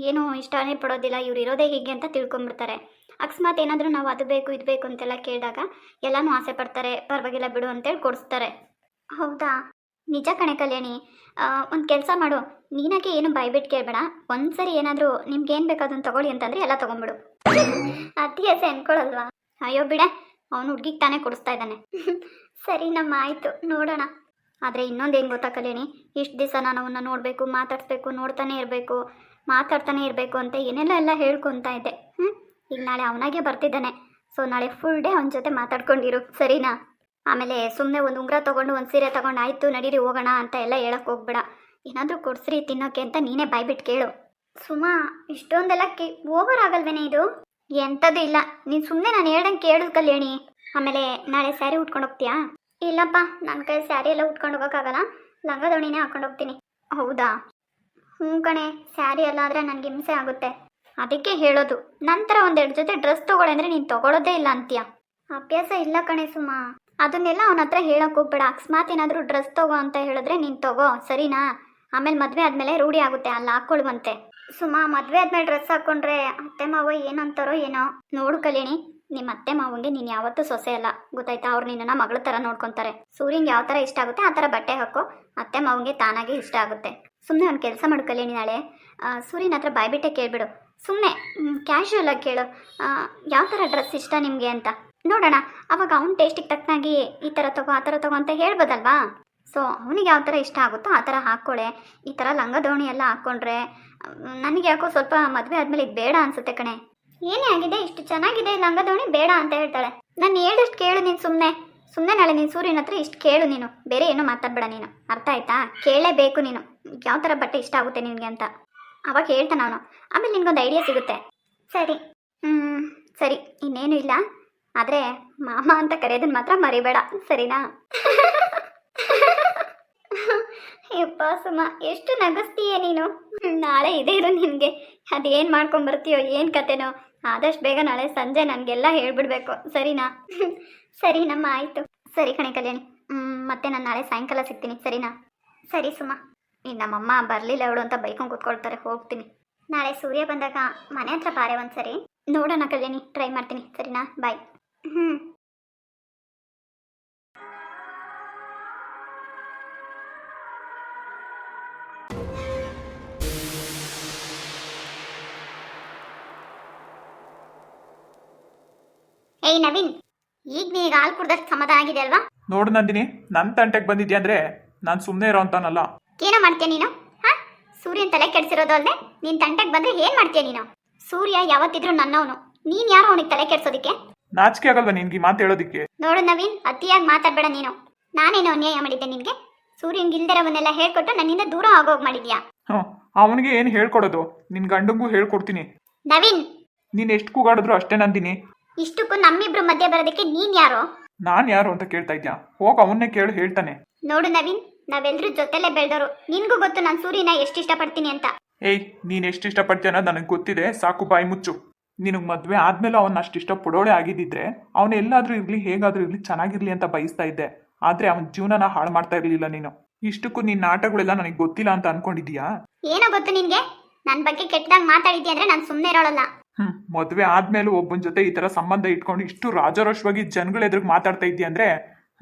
ಏನು ಇಷ್ಟನೇ ಪಡೋದಿಲ್ಲ, ಇವ್ರು ಇರೋದೇ ಹೀಗೆ ಅಂತ ತಿಳ್ಕೊಂಬಿಡ್ತಾರೆ. ಅಕಸ್ಮಾತ್ ಏನಾದರೂ ನಾವು ಅದು ಬೇಕು ಇದು ಬೇಕು ಅಂತೆಲ್ಲ ಕೇಳಿದಾಗ ಎಲ್ಲನೂ ಆಸೆ ಪಡ್ತಾರೆ, ಪರವಾಗಿಲ್ಲ ಬಿಡು ಅಂತೇಳಿ ಕೊಡಿಸ್ತಾರೆ. ಹೌದಾ? ನಿಜ ಕಣೆ ಕಲ್ಯಾಣಿ. ಒಂದು ಕೆಲಸ ಮಾಡು, ನೀನಾಗೆ ಏನು ಬಾಯ್ಬಿಟ್ಟು ಕೇಳಬೇಡ. ಒಂದ್ಸರಿ ಏನಾದರೂ ನಿಮ್ಗೇನು ಬೇಕು ಅದನ್ನು ತೊಗೊಳ್ಳಿ ಅಂತಂದರೆ ಎಲ್ಲ ತೊಗೊಂಬಿಡು. ಅತಿ ಆಸೆ ಅನ್ಕೊಳ್ಳಲ್ವಾ? ಅಯ್ಯೋ ಬಿಡೆ, ಅವನು ಹುಡುಗಿಗೆ ತಾನೇ ಕೊಡಿಸ್ತಾ ಇದ್ದಾನೆ. ಸರಿ ನಮ್ಮ, ಆಯಿತು ನೋಡೋಣ. ಆದರೆ ಇನ್ನೊಂದೇನು ಗೊತ್ತಾ ಕಲ್ಯಾಣಿ, ಇಷ್ಟು ದಿವಸ ನಾನು ಅವನ್ನ ನೋಡಬೇಕು, ಮಾತಾಡಿಸ್ಬೇಕು, ಮಾತಾಡ್ತಾನೆ ಇರಬೇಕು ಅಂತ ಏನೆಲ್ಲ ಹೇಳ್ಕೊತಾ ಇದ್ದೆ. ಈಗ ನಾಳೆ ಅವನಾಗೆ ಬರ್ತಿದ್ದಾನೆ. ಸೊ ನಾಳೆ ಫುಲ್ ಡೇ ಅವನ ಜೊತೆ ಮಾತಾಡ್ಕೊಂಡಿರು, ಸರಿನಾ? ಆಮೇಲೆ ಸುಮ್ಮನೆ ಒಂದು ಉಂಗುರ ತೊಗೊಂಡು ಒಂದು ಸೀರೆ ತೊಗೊಂಡು ಆಯಿತು ನಡೀರಿ ಹೋಗೋಣ ಅಂತ ಎಲ್ಲ ಹೇಳಕ್ಕೆ ಹೋಗ್ಬೇಡ. ಏನಾದರೂ ಕೊಡ್ಸ್ರಿ ತಿನ್ನೋಕೆ ಅಂತ ನೀನೇ ಬಾಯ್ಬಿಟ್ಟು ಕೇಳು. ಸುಮಾ, ಇಷ್ಟೊಂದೆಲ್ಲ ಓವರ್ ಆಗಲ್ವೇನೆ ಇದು? ಎಂಥದ್ದು ಇಲ್ಲ, ನೀನು ಸುಮ್ಮನೆ ನಾನು ಹೇಳ್ದಂಗೆ ಕೇಳು ಕಲ್ಯಾಣಿ. ಆಮೇಲೆ ನಾಳೆ ಸ್ಯಾರಿ ಉಟ್ಕೊಂಡು ಹೋಗ್ತೀಯಾ? ಇಲ್ಲಪ್ಪ, ನನ್ನ ಕೈ ಸ್ಯಾರಿ ಎಲ್ಲ ಉಟ್ಕೊಂಡು ಹೋಗೋಕ್ಕಾಗಲ್ಲ, ಲಂಗ ದೋಣಿನೇ ಹಾಕೊಂಡು ಹೋಗ್ತೀನಿ. ಹೌದಾ? ಹ್ಞೂ ಕಣೆ, ಸ್ಯಾರಿ ಎಲ್ಲ ಆದರೆ ನನಗೆ ಹಿಂಸೆ ಆಗುತ್ತೆ. ಅದಕ್ಕೆ ಹೇಳೋದು, ನಂತರ ಒಂದೆರಡು ಜೊತೆ ಡ್ರೆಸ್ ತೊಗೊಳಂದ್ರೆ ನೀನು ತೊಗೊಳೋದೇ ಇಲ್ಲ ಅಂತೀಯ. ಅಭ್ಯಾಸ ಇಲ್ಲ ಕಣೆ ಸುಮಾ. ಅದನ್ನೆಲ್ಲ ಅವನ ಹತ್ರ ಹೇಳಕ್ಕೆ ಹೋಗ್ಬೇಡ. ಅಕಸ್ಮಾತ್ ಏನಾದರೂ ಡ್ರೆಸ್ ತೊಗೋ ಅಂತ ಹೇಳಿದ್ರೆ ನೀನು ತೊಗೋ, ಸರಿನಾ? ಆಮೇಲೆ ಮದುವೆ ಆದಮೇಲೆ ರೂಢಿ ಆಗುತ್ತೆ, ಅಲ್ಲಿ ಹಾಕ್ಕೊಳ್ವಂತೆ. ಸುಮಾ, ಮದುವೆ ಆದಮೇಲೆ ಡ್ರೆಸ್ ಹಾಕ್ಕೊಂಡ್ರೆ ಅತ್ತೆ ಮಾವ ಏನಂತಾರೋ ಏನೋ. ನೋಡು ಕಲ್ಯಾಣಿ, ನಿಮ್ಮ ಅತ್ತೆ ಮಾವಂಗೆ ನೀನು ಯಾವತ್ತೂ ಸೊಸೆ ಅಲ್ಲ, ಗೊತ್ತಾಯ್ತಾ? ಅವ್ರು ನಿನ್ನನ್ನು ಮಗಳ ಥರ ನೋಡ್ಕೊತಾರೆ. ಸೂರ್ಯಂಗೆ ಯಾವ ಥರ ಇಷ್ಟ ಆಗುತ್ತೆ ಆ ಥರ ಬಟ್ಟೆ ಹಾಕೋ, ಅತ್ತೆ ಮಾವಂಗೆ ತಾನಾಗೆ ಇಷ್ಟ ಆಗುತ್ತೆ. ಸುಮ್ಮನೆ ಒಂದು ಕೆಲಸ ಮಾಡು ಕಲ್ಯಾಣಿ, ನಾಳೆ ಸೂರ್ಯನ ಹತ್ರ ಬಾಯ್ಬಿಟ್ಟೆ ಕೇಳಿಬಿಡು. ಸುಮ್ಮನೆ ಕ್ಯಾಶುವಲ್ ಆಗಿ ಕೇಳು, ಯಾವ ಥರ ಡ್ರೆಸ್ ಇಷ್ಟ ನಿಮಗೆ ಅಂತ ನೋಡೋಣ. ಅವಾಗ ಅವ್ನ ಟೇಸ್ಟಿಗೆ ತಕ್ಕನಾಗಿ ಈ ಥರ ತಗೋ ಆ ಥರ ತಗೋ ಅಂತ ಹೇಳ್ಬೋದಲ್ವಾ? ಸೊ ಅವನಿಗೆ ಯಾವ ಥರ ಇಷ್ಟ ಆಗುತ್ತೋ ಆ ಥರ ಹಾಕ್ಕೊಳೆ. ಈ ಥರ ಲಂಗ ದೋಣಿ ಎಲ್ಲ ಹಾಕ್ಕೊಂಡ್ರೆ ನನಗೆ ಯಾಕೋ ಸ್ವಲ್ಪ ಮದುವೆ ಆದಮೇಲೆ ಇದು ಬೇಡ ಅನಿಸುತ್ತೆ ಕಣೆ. ಏನೇ ಆಗಿದೆ, ಇಷ್ಟು ಚೆನ್ನಾಗಿದೆ ಲಂಗ ದೋಣಿ ಬೇಡ ಅಂತ ಹೇಳ್ತಾಳೆ. ನಾನು ಹೇಳಿದಷ್ಟು ಕೇಳು ನೀನು. ಸುಮ್ಮನೆ ನಾಳೆ ನೀನು ಸೂರ್ಯನ ಹತ್ರ ಇಷ್ಟು ಕೇಳು, ನೀನು ಬೇರೆ ಏನೂ ಮಾತಾಡಬೇಡ ನೀನು, ಅರ್ಥ ಆಯ್ತಾ? ಕೇಳಲೇಬೇಕು ನೀನು, ಯಾವ ಥರ ಬಟ್ಟೆ ಇಷ್ಟ ಆಗುತ್ತೆ ನಿನಗೆ ಅಂತ. ಅವಾಗ ಹೇಳ್ತಾನೆ ಅವನು, ಆಮೇಲೆ ನಿನಗೊಂದು ಐಡಿಯಾ ಸಿಗುತ್ತೆ. ಸರಿ, ಸರಿ, ಇನ್ನೇನು ಇಲ್ಲ. ಆದರೆ ಮಾಮ ಅಂತ ಕರೆಯೋದನ್ನ ಮಾತ್ರ ಮರಿಬೇಡ, ಸರಿನಾ? ಯಪ್ಪ ಸುಮ, ಎಷ್ಟು ನಗಿಸ್ತೀಯ ನೀನು. ನಾಳೆ ಇದೇ ಇರು ನಿನಗೆ, ಅದೇನು ಮಾಡ್ಕೊಂಬರ್ತೀಯೋ ಏನು ಕತೆನೋ. ಆದಷ್ಟು ಬೇಗ ನಾಳೆ ಸಂಜೆ ನನಗೆಲ್ಲ ಹೇಳ್ಬಿಡ್ಬೇಕು, ಸರಿನಾ? ಸರಿನಮ್ಮ, ಆಯಿತು. ಸರಿ ಕಣೆ ಕಲ್ಯಾಣಿ, ಮತ್ತೆ ನಾನು ನಾಳೆ ಸಾಯಂಕಾಲ ಸಿಗ್ತೀನಿ, ಸರಿನಾ? ಸರಿ ಸುಮ. ಈಗ ನಮ್ಮಮ್ಮ ಬರಲಿಲ್ಲ ಅವಳು ಅಂತ ಬೈಕೊಂಡು ಕೂತ್ಕೊಳ್ತಾರೆ, ಹೋಗ್ತೀನಿ. ನಾಳೆ ಸೂರ್ಯ ಬಂದಾಗ ಮನೆ ಹತ್ರ ಬಾರೆ ಒಂದು ಸರಿ, ನೋಡೋಣ ಕಲ್ಯಾಣಿ, ಟ್ರೈ ಮಾಡ್ತೀನಿ, ಸರಿನಾ? ಬಾಯ್. ಏಯ್ ನವೀನ್, ಈಗ ನೀಗ ಹಾಲು ಕುಡ್ದಷ್ಟು ಸಮಾಧಾನ ಆಗಿದೆ ಅಲ್ವಾ?
ನೋಡು ನಂದಿನಿ, ನನ್ನ ತಂಟೆಗೆ ಬಂದಿದ್ಯಾ ಅಂದ್ರೆ ನಾನು ಸುಮ್ಮನೆ ಇರೋ ಅಂತಾನಲ್ಲ.
ಏನೋ ಮಾಡ್ತೀಯ ನೀನು? ಸೂರ್ಯನ ತಲೆ ಕೆಡ್ಸಿರೋದು ಅಲ್ಲದೆ ನಿನ್ ತಂಟೆಗೆ ಬಂದ್ರೆ ಏನ್ ಮಾಡ್ತೀಯ ನೀನು? ಸೂರ್ಯ ಯಾವತ್ತಿದ್ರು ನನ್ನವನು, ನೀನ್ ಯಾರು ಅವನಿಗೆ ತಲೆ ಕೆಡ್ಸೋದಿಕ್ಕೆ?
ನಾಚಿಕೆ ಆಗಲ್ವಾ ನಿನ್ಗೆ ಮಾತು ಹೇಳೋದಿಕ್ಕೆ?
ನೋಡು ನವೀನ್, ಅತಿಯಾಗಿ ಮಾತಾಡ್ಬೇಡ ನೀನು. ನಾನೇನೋ ಅನ್ಯಾಯ ಮಾಡಿದ್ದೆ ನಿನ್ಗೆ? ಸೂರ್ಯನ್ಗೆ ಇಲ್ದಿರವನ್ನೆಲ್ಲ ಹೇಳ್ಕೊಟ್ಟು ನನ್ನಿಂದ ದೂರ ಆಗೋಗ್ ಮಾಡಿದ್ಯಾ?
ಅವನಿಗೆ ಏನು ಹೇಳ್ಕೊಡೋದು? ನಿನ್ ಗಂಡಂಗೂ ಹೇಳ್ಕೊಡ್ತೀನಿ.
ನವೀನ್,
ನೀನ್ ಎಷ್ಟು ಕೂಗಾಡಿದ್ರು ಅಷ್ಟೇ ನಂದಿನಿ.
ಇಷ್ಟಕ್ಕೂ ನಮ್ಮಿಬ್ರು ಮಧ್ಯೆ ಬರೋದಕ್ಕೆ ನೀನ್ ಯಾರೋ?
ನಾನ್ ಯಾರು ಅಂತ ಕೇಳ್ತಾ ಇದ್ಯಾ? ಹೋಗ ಅವನ್ನೇ ಕೇಳು, ಹೇಳ್ತಾನೆ.
ನೋಡು ನವೀನ್, ನಾವೆಲ್ಲರೂ ಜೊತೆಲೆ ಬೆಳೆದವರು. ನಿನ್ಗೂ ಗೊತ್ತು ನಾನು ಸೂರ್ಯನ ಎಷ್ಟು ಇಷ್ಟಪಡ್ತೀನಿ ಅಂತ.
ಏಯ್, ನೀನ್ ಎಷ್ಟು ಇಷ್ಟಪಡ್ತೀಯ ಅನ್ನೋದು ನನಗೆ ಗೊತ್ತಿದೆ, ಸಾಕು ಬಾಯಿ ಮುಚ್ಚು. ನಿನಗೆ ಮದುವೆ ಆದ್ಮೇಲೆ ಅವನ್ನ ಅಷ್ಟು ಇಷ್ಟಪಡೋಳೆ ಆಗಿದ್ದಿದ್ರೆ ಅವನು ಎಲ್ಲಾದ್ರೂ ಇರ್ಲಿ, ಹೇಗಾದ್ರೂ ಇರ್ಲಿ, ಚೆನ್ನಾಗಿರ್ಲಿ ಅಂತ ಬಯಸ್ತಾ ಇದ್ದೆ. ಆದ್ರೆ ಅವನ ಜೀವನನ ಹಾಳು ಮಾಡ್ತಾ ಇರ್ಲಿಲ್ಲ ನೀನು. ಇಷ್ಟಕ್ಕೂ ನಿನ್ನ ನಾಟಗಳೆಲ್ಲ ನನಗೆ ಗೊತ್ತಿಲ್ಲ ಅಂತ ಅನ್ಕೊಂಡಿದೀಯಾ?
ಏನೋ ಗೊತ್ತು ನಿನ್ಗೆ, ನನ್ನ ಬಗ್ಗೆ ಕೆಟ್ಟದಾಗ ಮಾತಾಡಿದ್ಯಾ ಅಂದ್ರೆ ನಾನು ಸುಮ್ಮನೆ ಇರೋಳಲ್ಲ.
ಮದುವೆ ಆದ್ಮೇಲೆ ಒಬ್ಬನ ಜೊತೆ ಈ ತರ ಸಂಬಂಧ ಇಟ್ಕೊಂಡು ಇಷ್ಟು ರಾಜರೋಷವಾಗಿ ಜನಗಳ ಎದುರಿಗೆ ಮಾತಾಡ್ತಾ ಇದ್ದೀಯ ಅಂದ್ರೆ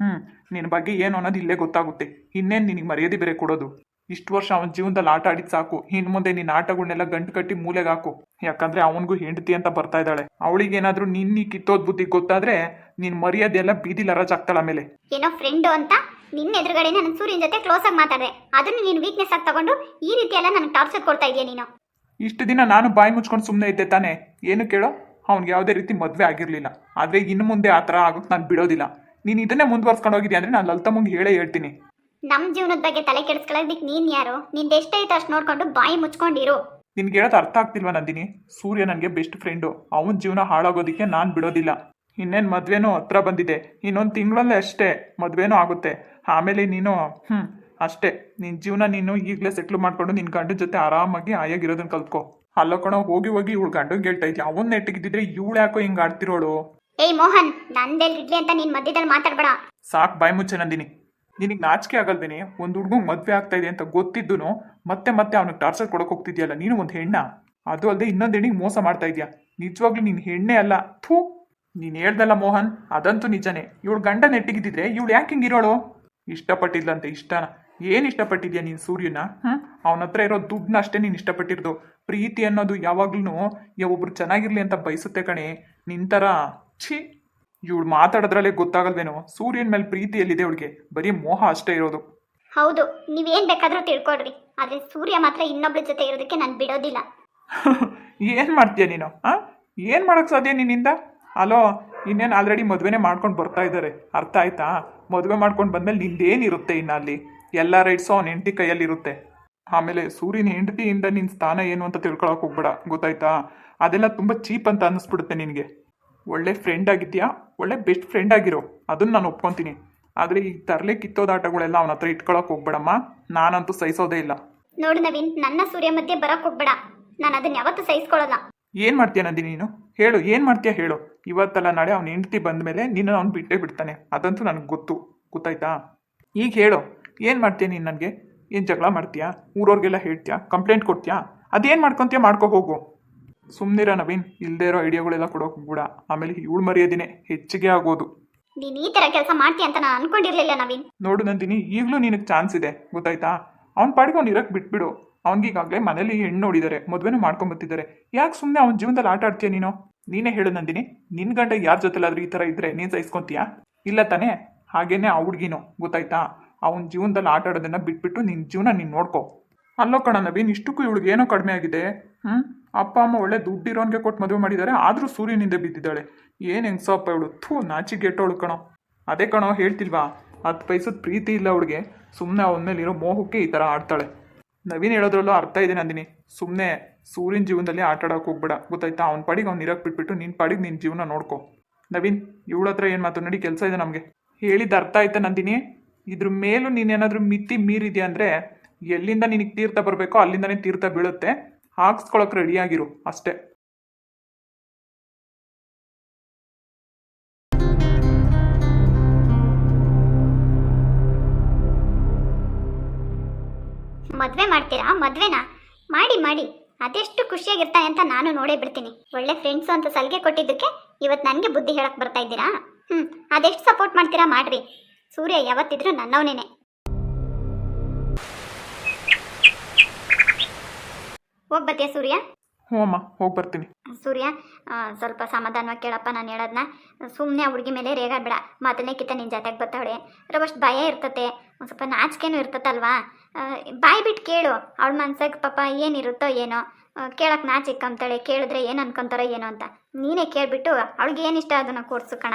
ನಿನ್ನ ಬಗ್ಗೆ ಏನು ಅನ್ನೋದು ಇಲ್ಲೇ ಗೊತ್ತಾಗುತ್ತೆ. ಇನ್ನೇನು ನಿನಗೆ ಮರ್ಯಾದೆ ಬೇರೆ ಕೊಡೋದು? ಇಷ್ಟು ವರ್ಷ ಅವನ ಜೀವನದಲ್ಲಿ ಆಟ ಆಡಿದ್ ಸಾಕು. ಇನ್ನು ಮುಂದೆ ನಿನ್ನ ಆಟಗಳನ್ನೆಲ್ಲ ಗಂಟು ಕಟ್ಟಿ ಮೂಲೆಗೆ ಹಾಕು. ಯಾಕಂದ್ರೆ ಅವನಿಗೂ ಹೆಂಡತಿ ಅಂತ ಬರ್ತಾ ಇದ್ದಾಳೆ. ಅವಳಿಗೆ ಏನಾದ್ರೂ ನಿನ್ನ ಕಿತ್ತೋದ್ ಬುದ್ಧಿ ಗೊತ್ತಾದ್ರೆ ನಿನ್ ಮರ್ಯಾದೆ ಎಲ್ಲ ಬೀದಿ ಲರಾಜ್ ಆಗ್ತಾಳ. ಆಮೇಲೆ
ಏನೋ ಫ್ರೆಂಡು ಅಂತ ನಿನ್ನ ಎದುರುಗಡೆ ನನ್ನ ಸೂರ್ಯನ ಜೊತೆ ಕ್ಲೋಸ್ ಆಗಿ ಮಾತಾಡಿದೆ, ಅದನ್ನು ನೀನು ವೀಕ್ನೆಸ್ ಆಗಿ ತಗೊಂಡು ಈ ರೀತಿ ಎಲ್ಲ ನನಗೆ ಟಾರ್ಚರ್ ಕೊಡ್ತಾ ಇದೆಯಾ ನೀನು?
ಇಷ್ಟು ದಿನ ನಾನು ಬಾಯಿ ಮುಚ್ಕೊಂಡು ಸುಮ್ಮನೆ ಇದ್ದೆ ತಾನೆ. ಏನು ಕೇಳೋ, ಅವ್ನಿಗೆ ಯಾವುದೇ ರೀತಿ ಮದುವೆ ಆಗಿರಲಿಲ್ಲ. ಆದರೆ ಇನ್ನು ಮುಂದೆ ಆ ಥರ ಆಗೋಕ್ಕೆ ನಾನು ಬಿಡೋದಿಲ್ಲ. ನೀನು ಇದನ್ನೇ ಮುಂದುವರ್ಸ್ಕೊಂಡು ಹೋಗಿದ್ಯಾ ಅಂದರೆ ನಾನು ಲಲಿತಮ್ಮಂಗೆ ಹೇಳೇ ಹೇಳ್ತೀನಿ.
ನಮ್ಮ ಜೀವನದ ಬಗ್ಗೆ ತಲೆ ಕೆಡಿಸ್ಕೊಳ್ಳೋದಕ್ಕೆ ನೀನು ಯಾರು? ನಿಂದು ಎಷ್ಟೈತೆ ಅಷ್ಟು ನೋಡ್ಕೊಂಡು ಬಾಯಿ ಮುಚ್ಕೊಂಡಿರು.
ನಿನ್ಗೆ ಹೇಳೋದು ಅರ್ಥ ಆಗ್ತಿಲ್ವಾ ನಂದಿನಿ? ಸೂರ್ಯ ನನಗೆ ಬೆಸ್ಟ್ ಫ್ರೆಂಡು. ಅವನ ಜೀವನ ಹಾಳಾಗೋದಕ್ಕೆ ನಾನು ಬಿಡೋದಿಲ್ಲ. ಇನ್ನೇನು ಮದುವೆನೂ ಹತ್ರ ಬಂದಿದೆ, ಇನ್ನೊಂದು ತಿಂಗಳಲ್ಲೇ ಅಷ್ಟೇ ಮದುವೆನೂ ಆಗುತ್ತೆ. ಆಮೇಲೆ ನೀನು ಅಷ್ಟೇ, ನಿನ್ನ ಜೀವನ ನೀನು ಈಗಲೇ ಸೆಟ್ಲ್ ಮಾಡ್ಕೊಂಡು ನಿನ್ನ ಗಂಡನ ಜೊತೆ ಆರಾಮಾಗಿ ಆಯಾಗಿರೋದನ್ನ ಕಲ್ತ್ಕೊ. ಅಲ್ಲ ಕಣೋ, ಹೋಗಿ ಇವಳು ಗಂಡಂಗೆ ಹೇಳ್ತಾ ಇದ್ಯಾ. ಅವನ್ನ ನೆಟ್ಟಿಗಿದ್ದಿದ್ರೆ ಇವಳು ಯಾಕೋ ಹಿಂಗೆ ಆಡ್ತಿರೋಳು?
ಏಯ್ ಮೋಹನ್, ನಂದೆಲ್ಗಿಡ್ಲಿ ಅಂತ ನೀನು ಮಧ್ಯದಲ್ಲಿ ಮಾತಾಡ್ಬೇಡ.
ಸಾಕು ಬಾಯಿ ಮುಚ್ಚೆ ನಂದಿನಿ. ನಿನಗೆ ನಾಚಿಕೆ ಆಗಲ್ವೇನೆ? ಒಂದು ಹುಡುಗಂಗೆ ಮದುವೆ ಆಗ್ತಾ ಇದೆ ಅಂತ ಗೊತ್ತಿದ್ದು ಮತ್ತೆ ಮತ್ತೆ ಅವನಿಗೆ ಟಾರ್ಚರ್ ಕೊಡೋಕೆ ಹೋಗ್ತಿದ್ಯಲ್ಲ. ನೀನು ಒಂದು ಹೆಣ್ಣ, ಅದು ಅಲ್ಲದೆ ಇನ್ನೊಂದು ಹೆಣ್ಣಿಗೆ ಮೋಸ ಮಾಡ್ತಾ ಇದೆಯಾ. ನಿಜವಾಗ್ಲೂ ನೀನು ಹೆಣ್ಣೆ ಅಲ್ಲ. ಥೂ, ನೀನು ಹೇಳ್ದಲ್ಲ ಮೋಹನ್, ಅದಂತೂ ನಿಜನೇ. ಇವಳು ಗಂಡ ನೆಟ್ಟಿಗಿದ್ದಿದ್ರೆ ಇವಳು ಯಾಕೆ ಹಿಂಗಿರೋಳು? ಇಷ್ಟಪಟ್ಟಿದ್ಲಂತೆ. ಇಷ್ಟನ? ಏನು ಇಷ್ಟಪಟ್ಟಿದ್ಯಾ ನೀನು ಸೂರ್ಯನ? ಅವನ ಹತ್ರ ಇರೋ ದುಡ್ಡನ್ನ ಅಷ್ಟೇ ನೀನು ಇಷ್ಟಪಟ್ಟಿರೋದು. ಪ್ರೀತಿ ಅನ್ನೋದು ಯಾವಾಗ್ಲೂ ಒಬ್ರು ಚೆನ್ನಾಗಿರ್ಲಿ ಅಂತ ಬಯಸುತ್ತೆ ಕಣೆ. ನಿಂತರ ಛೀ, ಇವಳು ಮಾತಾಡೋದ್ರಲ್ಲೇ ಗೊತ್ತಾಗಲ್ವೇನೋ ಸೂರ್ಯನ ಮೇಲೆ ಪ್ರೀತಿ ಎಲ್ಲಿದೆ ಅವಳಿಗೆ? ಬರೀ ಮೋಹ ಅಷ್ಟೇ ಇರೋದು.
ಹೌದು, ನೀವೇನು ಬೇಕಾದರೂ ತಿಳ್ಕೊಳ್ರಿ, ಆದರೆ ಸೂರ್ಯ ಮಾತ್ರ ಇನ್ನೊಬ್ಳ ಜೊತೆ ಇರೋದಕ್ಕೆ ನಾನು ಬಿಡೋದಿಲ್ಲ.
ಏನು ಮಾಡ್ತೀಯ ನೀನು? ಏನು ಮಾಡೋಕ್ಕೆ ಸಾಧ್ಯ ನಿನ್ನಿಂದ? ಅಲೋ, ಇನ್ನೇನು ಆಲ್ರೆಡಿ ಮದುವೆನೇ ಮಾಡ್ಕೊಂಡು ಬರ್ತಾ ಇದ್ದಾರೆ, ಅರ್ಥ ಆಯ್ತಾ? ಮದುವೆ ಮಾಡ್ಕೊಂಡು ಬಂದಮೇಲೆ ನಿಂದೇನಿರುತ್ತೆ ಇನ್ನು ಅಲ್ಲಿ? ಎಲ್ಲ ರೈಟ್ಸು ಅವ್ನ ಹೆಂಡತಿ ಕೈಯಲ್ಲಿರುತ್ತೆ. ಆಮೇಲೆ ಸೂರ್ಯನ ಹೆಂಡತಿಯಿಂದ ನಿನ್ನ ಸ್ಥಾನ ಏನು ಅಂತ ತಿಳ್ಕೊಳಕ್ಕೆ ಹೋಗ್ಬೇಡ, ಗೊತ್ತಾಯ್ತಾ? ಅದೆಲ್ಲ ತುಂಬ ಚೀಪ್ ಅಂತ ಅನ್ನಿಸ್ಬಿಡುತ್ತೆ ನಿನಗೆ. ಒಳ್ಳೆ ಫ್ರೆಂಡ್ ಆಗಿದ್ಯಾ, ಒಳ್ಳೆ ಬೆಸ್ಟ್ ಫ್ರೆಂಡ್ ಆಗಿರೋ, ಅದನ್ನು ನಾನು ಒಪ್ಕೊತೀನಿ. ಆದರೆ ಈ ತರಲೆ ಕಿತ್ತೋದಾಟಗಳೆಲ್ಲ ಅವನ ಹತ್ರ ಇಟ್ಕೊಳಕ್ಕೆ ಹೋಗ್ಬೇಡಮ್ಮ, ನಾನಂತೂ ಸಹಿಸೋದೇ ಇಲ್ಲ.
ನೋಡು ನವೀನ್, ನನ್ನ ಸೂರ್ಯ ಮಧ್ಯೆ ಬರೋಕ್ಕೆ ಹೋಗ್ಬೇಡ, ನಾನು ಅದನ್ನ ಯಾವತ್ತೂ ಸಹಿಸ್ಕೊಳ್ಳಲ್ಲ.
ಏನು ಮಾಡ್ತೀಯ ನಂದಿ ನೀನು? ಹೇಳು, ಏನು ಮಾಡ್ತೀಯ ಹೇಳು. ಇವತ್ತಲ್ಲ ನಾಳೆ ಅವ್ನ ಹೆಂಡತಿ ಬಂದ ಮೇಲೆ ನಿನ್ನ ಅವ್ನು ಬಿಟ್ಟೇ ಬಿಡ್ತಾನೆ, ಅದಂತೂ ನನಗೆ ಗೊತ್ತಾಯ್ತಾ? ಈಗ ಹೇಳು, ಏನು ಮಾಡ್ತೀಯ ನೀನು? ನನಗೆ ಏನು ಜಗಳ ಮಾಡ್ತೀಯಾ? ಊರವ್ರಿಗೆಲ್ಲ ಹೇಳ್ತೀಯಾ? ಕಂಪ್ಲೇಂಟ್ ಕೊಡ್ತೀಯಾ? ಅದೇನು ಮಾಡ್ಕೊತೀಯ ಮಾಡ್ಕೊ ಹೋಗು. ಸುಮ್ಮನಿರ ನವೀನ್, ಇಲ್ಲದೇ ಇರೋ ಐಡಿಯಾಗಳೆಲ್ಲ ಕೊಡೋಕೆ ಹೋಗ್ಬೇಡ, ಆಮೇಲೆ ಇವಳು ಮರ್ಯಾದಿನೇ ಹೆಚ್ಚಿಗೆ ಆಗೋದು.
ನೀನು ಈ ಥರ ಕೆಲಸ ಮಾಡ್ತೀಯ ಅಂತ ನಾನು ಅನ್ಕೊಂಡಿರ್ಲಿಲ್ಲ ನವೀನ್.
ನೋಡು ನಂದಿನಿ, ಈಗಲೂ ನಿನಗೆ ಚಾನ್ಸ್ ಇದೆ, ಗೊತ್ತಾಯ್ತಾ? ಅವ್ನ ಪಾಡಿಗೆ ಅವ್ನು ಇರಕ್ಕೆ ಬಿಟ್ಬಿಡು. ಅವ್ನಿಗೀಗಾಗಲೇ ಮನೇಲಿ ಹೆಣ್ಣು ನೋಡಿದ್ದಾರೆ, ಮದುವೆನೂ ಮಾಡ್ಕೊಂಬತ್ತಿದ್ದಾರೆ. ಯಾಕೆ ಸುಮ್ಮನೆ ಅವ್ನ ಜೀವನದಲ್ಲಿ ಆಟ ಆಡ್ತೀಯ ನೀನು? ನೀನೇ ಹೇಳು ನಂದಿನಿ, ನಿನ್ನ ಗಂಡ ಯಾರ ಜೊತೆಲಾದ್ರೂ ಈ ಥರ ಇದ್ದರೆ ನೀನು ಸಹಿಸ್ಕೊತೀಯಾ? ಇಲ್ಲ ತಾನೇ? ಹಾಗೇನೆ ಆ ಹುಡುಗಿನೂ, ಗೊತ್ತಾಯ್ತಾ? ಅವನ ಜೀವನದಲ್ಲಿ ಆಟ ಆಡೋದನ್ನು ಬಿಟ್ಬಿಟ್ಟು ನಿನ್ನ ಜೀವನ ನೀನು ನೋಡ್ಕೊ. ಅಲ್ಲೋ ಕಣ ನವೀನ್, ಇಷ್ಟಕ್ಕೂ ಇವಳಿಗೆ ಏನೋ ಕಡಿಮೆ ಆಗಿದೆ. ಅಪ್ಪ ಅಮ್ಮ ಒಳ್ಳೆ ದುಡ್ಡಿರೋನ್ಗೆ ಕೊಟ್ಟು ಮದುವೆ ಮಾಡಿದ್ದಾರೆ, ಆದರೂ ಸೂರ್ಯನಿಂದ ಬಿದ್ದಿದ್ದಾಳೆ. ಏನು ಹೆಂಗ್ಸಪ್ಪ ಇವಳು, ನಾಚಿಗೆಟ್ಟವಳು ಕಣೋ. ಅದೇ ಕಣೋ ಹೇಳ್ತಿಲ್ವಾ, 10 ಪೈಸದ ಪ್ರೀತಿ ಇಲ್ಲ ಅವಳಿಗೆ, ಸುಮ್ಮನೆ ಅವನ ಮೇಲೆ ಇರೋ ಮೋಹಕ್ಕೆ ಈ ಥರ ಆಡ್ತಾಳೆ. ನವೀನ್ ಹೇಳೋದ್ರಲ್ಲೂ ಅರ್ಥ ಇದೆ ನಂದಿನಿ, ಸುಮ್ಮನೆ ಸೂರ್ಯನ ಜೀವನದಲ್ಲಿ ಆಟ ಆಡೋಕೆ ಹೋಗ್ಬೇಡ, ಗೊತ್ತಾಯ್ತಾ? ಅವ್ನ ಪಾಡಿಗೆ ಅವ್ನು ಇರಕ್ಕೆ ಬಿಟ್ಬಿಟ್ಟು ನಿನ್ನ ಪಾಡಿಗೆ ನಿನ್ನ ಜೀವನ ನೋಡ್ಕೊ. ನವೀನ್, ಇವಳ ಹತ್ರ ಏನು ಮಾತು ನಡಿ, ಕೆಲಸ ಇದೆ ನಮಗೆ. ಹೇಳಿದ್ದು ಅರ್ಥ ಆಯ್ತಾ ನಂದಿನಿ? ಇದ್ರ ಮೇಲೂ ನೀನೇನಾದರೂ ಮಿತಿ ಮೀರಿದ್ಯಾ ಅಂದರೆ ಎಲ್ಲಿಂದ ನಿನಗೆ ತೀರ್ಥ ಬರಬೇಕೋ ಅಲ್ಲಿಂದನೇ ತೀರ್ಥ ಬೀಳುತ್ತೆ, ಹಾಕ್ಸ್ಕೊಳಕ್ಕೆ ರೆಡಿಯಾಗಿರು ಅಷ್ಟೇ.
ಮದುವೆ ಮಾಡ್ತೀರಾ? ಮದುವೆನಾ? ಮಾಡಿ ಮಾಡಿ, ಅದೆಷ್ಟು ಖುಷಿಯಾಗಿರ್ತಾನೆ ಅಂತ ನಾನು ನೋಡೇ ಬಿಡ್ತೀನಿ. ಒಳ್ಳೆ ಫ್ರೆಂಡ್ಸು ಅಂತ ಸಲಿಗೆ ಕೊಟ್ಟಿದ್ದಕ್ಕೆ ಇವತ್ತು ನನಗೆ ಬುದ್ಧಿ ಹೇಳಕ್ಕೆ ಬರ್ತಾ ಇದ್ದೀರಾ? ಅದೆಷ್ಟು ಸಪೋರ್ಟ್ ಮಾಡ್ತೀರಾ ಮಾಡ್ರಿ, ಸೂರ್ಯ ಯಾವತ್ತಿದ್ರೂ ನನ್ನವನೇನೆ. ಹೋಗ್ಬತ್ತೀಯ ಸೂರ್ಯ?
ಹ್ಞೂ ಅಮ್ಮ, ಹೋಗಿ ಬರ್ತೀನಿ.
ಸೂರ್ಯ, ಸ್ವಲ್ಪ ಸಮಾಧಾನವಾಗಿ ಕೇಳಪ್ಪ ನಾನು ಹೇಳೋದನ್ನ. ಸುಮ್ಮನೆ ಆ ಹುಡುಗಿ ಮೇಲೆ ರೇಗಾಡ್ಬೇಡ. ಮೊದಲನೇ ಕಿತ್ತ ನಿನ್ನ ಜೊತೆಗೆ ಬರ್ತಾವಳೆ, ರವಷ್ಟು ಭಯ ಇರ್ತತೆ, ಒಂದು ಸ್ವಲ್ಪ ನಾಚಿಕೆನೂ ಇರ್ತತಲ್ವಾ. ಬಾಯಿ ಬಿಟ್ಟು ಕೇಳು, ಅವಳ ಮನ್ಸಾಗ ಪಾಪ ಏನಿರುತ್ತೋ ಏನೋ, ಕೇಳಕ್ಕೆ ನಾಚಿಕ್ಕಂತಾಳೆ, ಕೇಳಿದ್ರೆ ಏನು ಅನ್ಕೊಂತಾರೋ ಏನೋ ಅಂತ. ನೀನೇ ಕೇಳಿಬಿಟ್ಟು ಅವಳಿಗೆ ಏನಿಷ್ಟ ಅದನ್ನು ಕೊಡ್ಸು ಕಣ.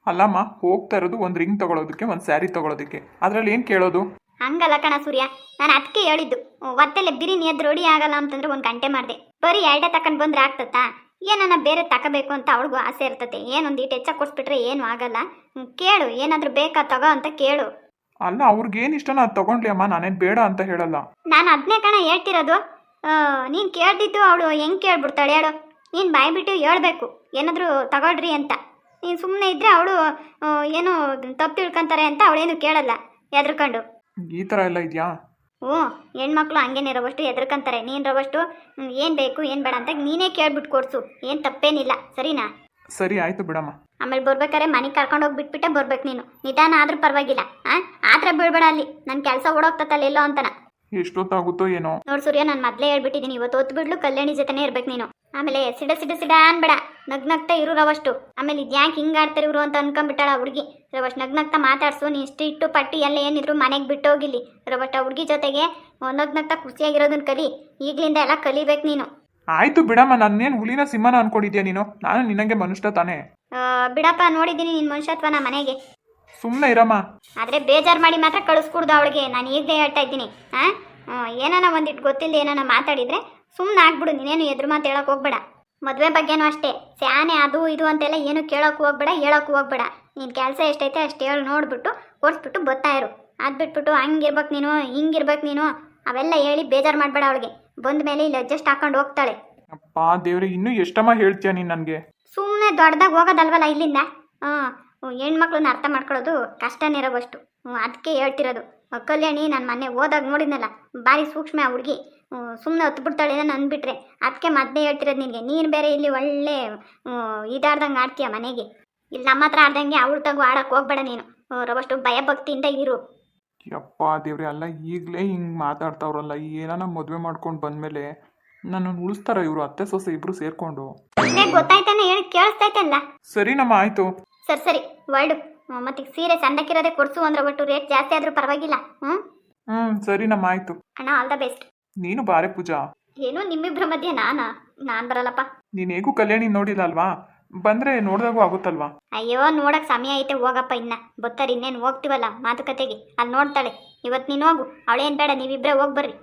ಅಲ್ಲಮ್ಮ, ಹೋಗ್ತಾ ಇರೋದು ಒಂದು ರಿಂಗ್ ತೊಗೊಳೋದಕ್ಕೆ, ಒಂದು ಸ್ಯಾರಿ ತೊಗೊಳೋದಕ್ಕೆ, ಅದರಲ್ಲಿ ಏನು ಕೇಳೋದು?
ಹಂಗಲ್ಲ ಕಣ ಸೂರ್ಯ, ನಾನು ಅದಕ್ಕೆ ಹೇಳಿದ್ದು. ಒತ್ತಲ್ಲೇ ಬಿರಿನಿ ಎದ್ದು ರೆಡಿ ಆಗಲ್ಲ ಅಂತಂದ್ರೆ 1 ಗಂಟೆ ಮಾಡಿದೆ. ಬರೀ 2 ತಗೊಂಡು ಬಂದ್ರೆ ಆಗ್ತತ್ತಾ? ಏನನ್ನ ಬೇರೆ ತಗೋಬೇಕು ಅಂತ ಅವಳಿಗೂ ಆಸೆ ಇರ್ತತೆ. ಏನೊಂದು ಇಟ್ಟು ಹೆಚ್ಚಾಗಿ ಕೊಡಿಸ್ಬಿಟ್ರೆ ಏನು ಆಗಲ್ಲ. ಕೇಳು, ಏನಾದರೂ ಬೇಕಾ ತಗೋ ಅಂತ ಕೇಳು.
ಅಲ್ಲ, ಅವ್ರಿಗೇನು ಇಷ್ಟನೋ ಅದು ತೊಗೊಂಡ್ಲಿ ಅಮ್ಮ, ನಾನೇನು ಬೇಡ ಅಂತ ಹೇಳಲ್ಲ.
ನಾನು ಅದನ್ನೇ ಕಣ ಹೇಳ್ತಿರೋದು. ನೀನು ಕೇಳ್ದಿದ್ದು ಅವಳು ಹೆಂಗೆ ಕೇಳ್ಬಿಡ್ತಾಳೆ ಹೇಳು? ನೀನು ಬಾಯಿ ಬಿಟ್ಟು ಹೇಳ್ಬೇಕು ಏನಾದರೂ ತಗೊಳ್ರಿ ಅಂತ. ನೀನು ಸುಮ್ಮನೆ ಇದ್ದರೆ ಅವಳು ಏನೋ ತಪ್ಪು ತಿಳ್ಕೊಂತಾರೆ ಅಂತ ಅವಳೇನು ಕೇಳಲ್ಲ ಎದ್ರಕೊಂಡು.
ಈ ಥರ ಎಲ್ಲ ಇದೆಯಾ?
ಹೆಣ್ಮಕ್ಳು ಹಂಗೇನೆ ರವಷ್ಟು ಎದ್ರಕಂತಾರೆ. ನೀನು ರವಷ್ಟು ಏನು ಬೇಕು ಏನು ಬೇಡ ಅಂತ ನೀನೇ ಕೇಳ್ಬಿಟ್ಟು ಕೊಡ್ಸು, ಏನು ತಪ್ಪೇನಿಲ್ಲ, ಸರಿನಾ?
ಸರಿ ಆಯಿತು ಬಿಡಮ್ಮ.
ಆಮೇಲೆ ಬರ್ಬೇಕಾರೆ ಮನೆಗೆ ಕರ್ಕೊಂಡೋಗಿ ಬಿಟ್ಬಿಟ್ಟೆ ಬರ್ಬೇಕು ನೀನು. ನಿಧಾನ ಆದರೂ ಪರವಾಗಿಲ್ಲ, ಆತರ ಬೀಳ್ಬೇಡ ಅಲ್ಲಿ. ನನ್ನ ಕೆಲಸ ಓಡೋಗ್ತತ್ತಲ್ಲ ಎಲ್ಲೋ ಅಂತನ.
ಎಷ್ಟೊತ್ತಾಗುತ್ತೋ ಏನೋ.
ನೋಡು ಸೂರ್ಯ, ನಾನು ಮೊದಲೇ ಹೇಳ್ಬಿಟ್ಟಿದ್ದೀನಿ, ಇವತ್ತು ಹೊತ್ತು ಬಿಡ್ಲು ಕಲ್ಯಾಣಿ ಜೊತೆನೇ ಇರ್ಬೇಕು ನೀನು. ಆಮೇಲೆ ಸಿಡ ಅನ್ಬೇಡ, ನಗ್ನಗ್ತಾ ಇರು ರವಷ್ಟು. ಆಮೇಲೆ ಇದ್ಯಾಕೆ ಹಿಂಗೆ ಆಡ್ತಾರೆ ಇವರು ಅಂತ ಅನ್ಕೊಂಡ್ಬಿಟ್ಟಾಳ ಹುಡುಗಿ. ರವಷ್ಟು ನಗ್ನಗ್ತಾ ಮಾತಾಡ್ಸು. ನೀ ಇಟ್ಟು ಪಟ್ಟಿ ಎಲ್ಲ ಏನಿದ್ರು ಮನೆಗೆ ಬಿಟ್ಟೋಗಿಲ್ಲಿ. ರವಷ್ಟು ಆ ಹುಡುಗಿ ಜೊತೆಗೆ ನಗ್ನಗ್ತಾ ಖುಷಿಯಾಗಿರೋದನ್ನ ಕಲಿ. ಈಗಲಿಂದ ಎಲ್ಲ ಕಲಿಬೇಕು ನೀನು.
ಆಯ್ತು ಬಿಡಮ್ಮ, ನಾನೇನು ಹುಲಿನ ಸಿಂಹನ ಅನ್ಕೊಂಡಿದ್ಯಾ ನೀನು? ನಾನು ನಿನಗೆ ಮನುಷ್ಯ ತಾನೇ.
ಬಿಡಪ್ಪ, ನೋಡಿದ್ದೀನಿ ನಿನ್ನ ಮನುಷ್ಯತ್ವನ ಮನೆಗೆ.
ಸುಮ್ಮನೆ ಇರಮ್ಮ.
ಆದರೆ ಬೇಜಾರು ಮಾಡಿ ಮಾತ್ರ ಕಳಿಸ್ಕೊಡ್ದು ಅವಳಿಗೆ. ನಾನು ಈಗಲೇ ಹೇಳ್ತಾ ಇದ್ದೀನಿ. ಏನಾನ ಒಂದಿಟ್ಟು ಗೊತ್ತಿಲ್ಲ ಏನಾನ ಮಾತಾಡಿದರೆ ಸುಮ್ಮನೆ ಆಗ್ಬಿಡು. ನೀನೇನು ಎದುರು ಮಾತು ಹೇಳೋಕೆ ಹೋಗ್ಬೇಡ. ಮದುವೆ ಬಗ್ಗೆನೂ ಅಷ್ಟೇ, ಸ್ಯಾನೆ ಅದು ಇದು ಅಂತೆಲ್ಲ ಏನು ಕೇಳೋಕ್ಕೂ ಹೋಗ್ಬೇಡ, ಹೇಳೋಕ್ಕೂ ಹೋಗ್ಬೇಡ. ನೀನು ಕೆಲಸ ಎಷ್ಟೈತೆ ಅಷ್ಟು ಹೇಳಿ ನೋಡಿಬಿಟ್ಟು ಓಡಿಸ್ಬಿಟ್ಟು ಬರ್ತಾ ಇರು. ಅದು ಬಿಟ್ಬಿಟ್ಟು ಹಂಗಿರ್ಬೇಕು ನೀನು, ಹಿಂಗಿರ್ಬೇಕು ನೀನು ಅವೆಲ್ಲ ಹೇಳಿ ಬೇಜಾರು ಮಾಡಬೇಡ ಅವಳಿಗೆ. ಬಂದ ಮೇಲೆ ಇಲ್ಲಿ ಅಡ್ಜಸ್ಟ್ ಹಾಕೊಂಡು ಹೋಗ್ತಾಳೆ.
ಅಪ್ಪ ದೇವ್ರೆ, ಇನ್ನೂ ಎಷ್ಟಮ್ಮ ಹೇಳ್ತೀಯ ನೀನು ನನಗೆ?
ಸುಮ್ಮನೆ ದೊಡ್ಡದಾಗಿ ಹೋಗೋದಲ್ವಲ್ಲ ಇಲ್ಲಿಂದ. ಹೆಣ್ಮಕ್ಳನ್ನ ಅರ್ಥ ಮಾಡ್ಕೊಳ್ಳೋದು ಕಷ್ಟನೇ ಇರೋವಷ್ಟು. ಅದಕ್ಕೆ ಹೇಳ್ತಿರೋದು. ಕಲ್ಯಾಣಿ ನಾನು ಮೊನ್ನೆ ಹೋದಾಗ ನೋಡಿದ್ನಲ್ಲ, ಭಾರಿ ಸೂಕ್ಷ್ಮ ಆ ಹುಡುಗಿ. ಸುಮ್ಮನೆ ಹೊತ್ಬಿಡ್ತಾಳೆ ನಾನು ಅಂದ್ಬಿಟ್ರೆ. ಅದಕ್ಕೆ ಮೊದಲೇ ಹೇಳ್ತಿರೋದು ನಿನಗೆ. ನೀನು ಬೇರೆ ಇಲ್ಲಿ ಒಳ್ಳೆ ಇದಾಡ್ದಂಗೆ ಆಡ್ತೀಯ ಮನೆಗೆ. ಇಲ್ಲಿ ನಮ್ಮ ಹತ್ರ ಆಡ್ದಂಗೆ ಅವಳು ತಗೋ ಆಡೋಕ್ಕೆ ಹೋಗ್ಬೇಡ ನೀನು. ರವಷ್ಟು ಭಯಭಕ್ತಿಯಿಂದ ಇರು.
ಯಪ್ಪ ದೇವ್ರೆ, ಅಲ್ಲ ಈಗಲೇ ಹಿಂಗೆ ಮಾತಾಡ್ತಾವ್ರಲ್ಲ, ಏನಾನ ಮದುವೆ ಮಾಡ್ಕೊಂಡು ಬಂದಮೇಲೆ ನನ್ನನ್ನು ಉಳಿಸ್ತಾರ ಇವರು ಅತ್ತೆ ಸೊಸೆ ಇಬ್ರು ಸೇರ್ಕೊಂಡು?
ಗೊತ್ತಾಯ್ತಾನೆ, ಹೇಳಿ ಕೇಳಿಸ್ತೈತಲ್ಲ.
ಸರಿನಮ್ಮ, ಆಯಿತು.
ಸರಿ ಹೊರಡು. ಮತ್ತೆ ಸೀರೆ ಸಣ್ಣಕ್ಕಿರೋದೇ ಕೊಡ್ಸು ಅಂದ್ರೆ ಒಟ್ಟು ರೇಟ್ ಜಾಸ್ತಿ ಆದ್ರೂ ಪರವಾಗಿಲ್ಲ.
ಸರಿನಮ್ಮ ಆಯ್ತು.
ಅಣ್ಣ ಆಲ್ ದ ಬೆಸ್ಟ್.
ನೀನು ಬಾರೆ ಪೂಜಾ.
ಏನು ನಿಮ್ಮಿಬ್ರ ಮಧ್ಯೆ ನಾನ್ ಬರಲ್ಲಪ್ಪ.
ನೀನ್ ಹೇಗೂ ಕಲ್ಯಾಣಿ ನೋಡಿಲ್ಲ ಅಲ್ವಾ, ಬಂದ್ರೆ ನೋಡ್ದಾಗೂ ಆಗುತ್ತಲ್ವಾ.
ಅಯ್ಯೋ ನೋಡಕ್ ಸಮಯ ಐತೆ, ಹೋಗಪ್ಪ. ಇನ್ನ ಬತ್ತಾರಿ ಇನ್ನೇನು ಹೋಗ್ತೀವಲ್ಲ ಮಾತುಕತೆಗೆ, ಅಲ್ಲಿ ನೋಡ್ತಾಳೆ. ಇವತ್ತು ನೀನು ಹೋಗು, ಅವಳೇನ್ ಬೇಡ, ನೀವಿಬ್ರೆ ಹೋಗಿ ಬರ್ರಿ.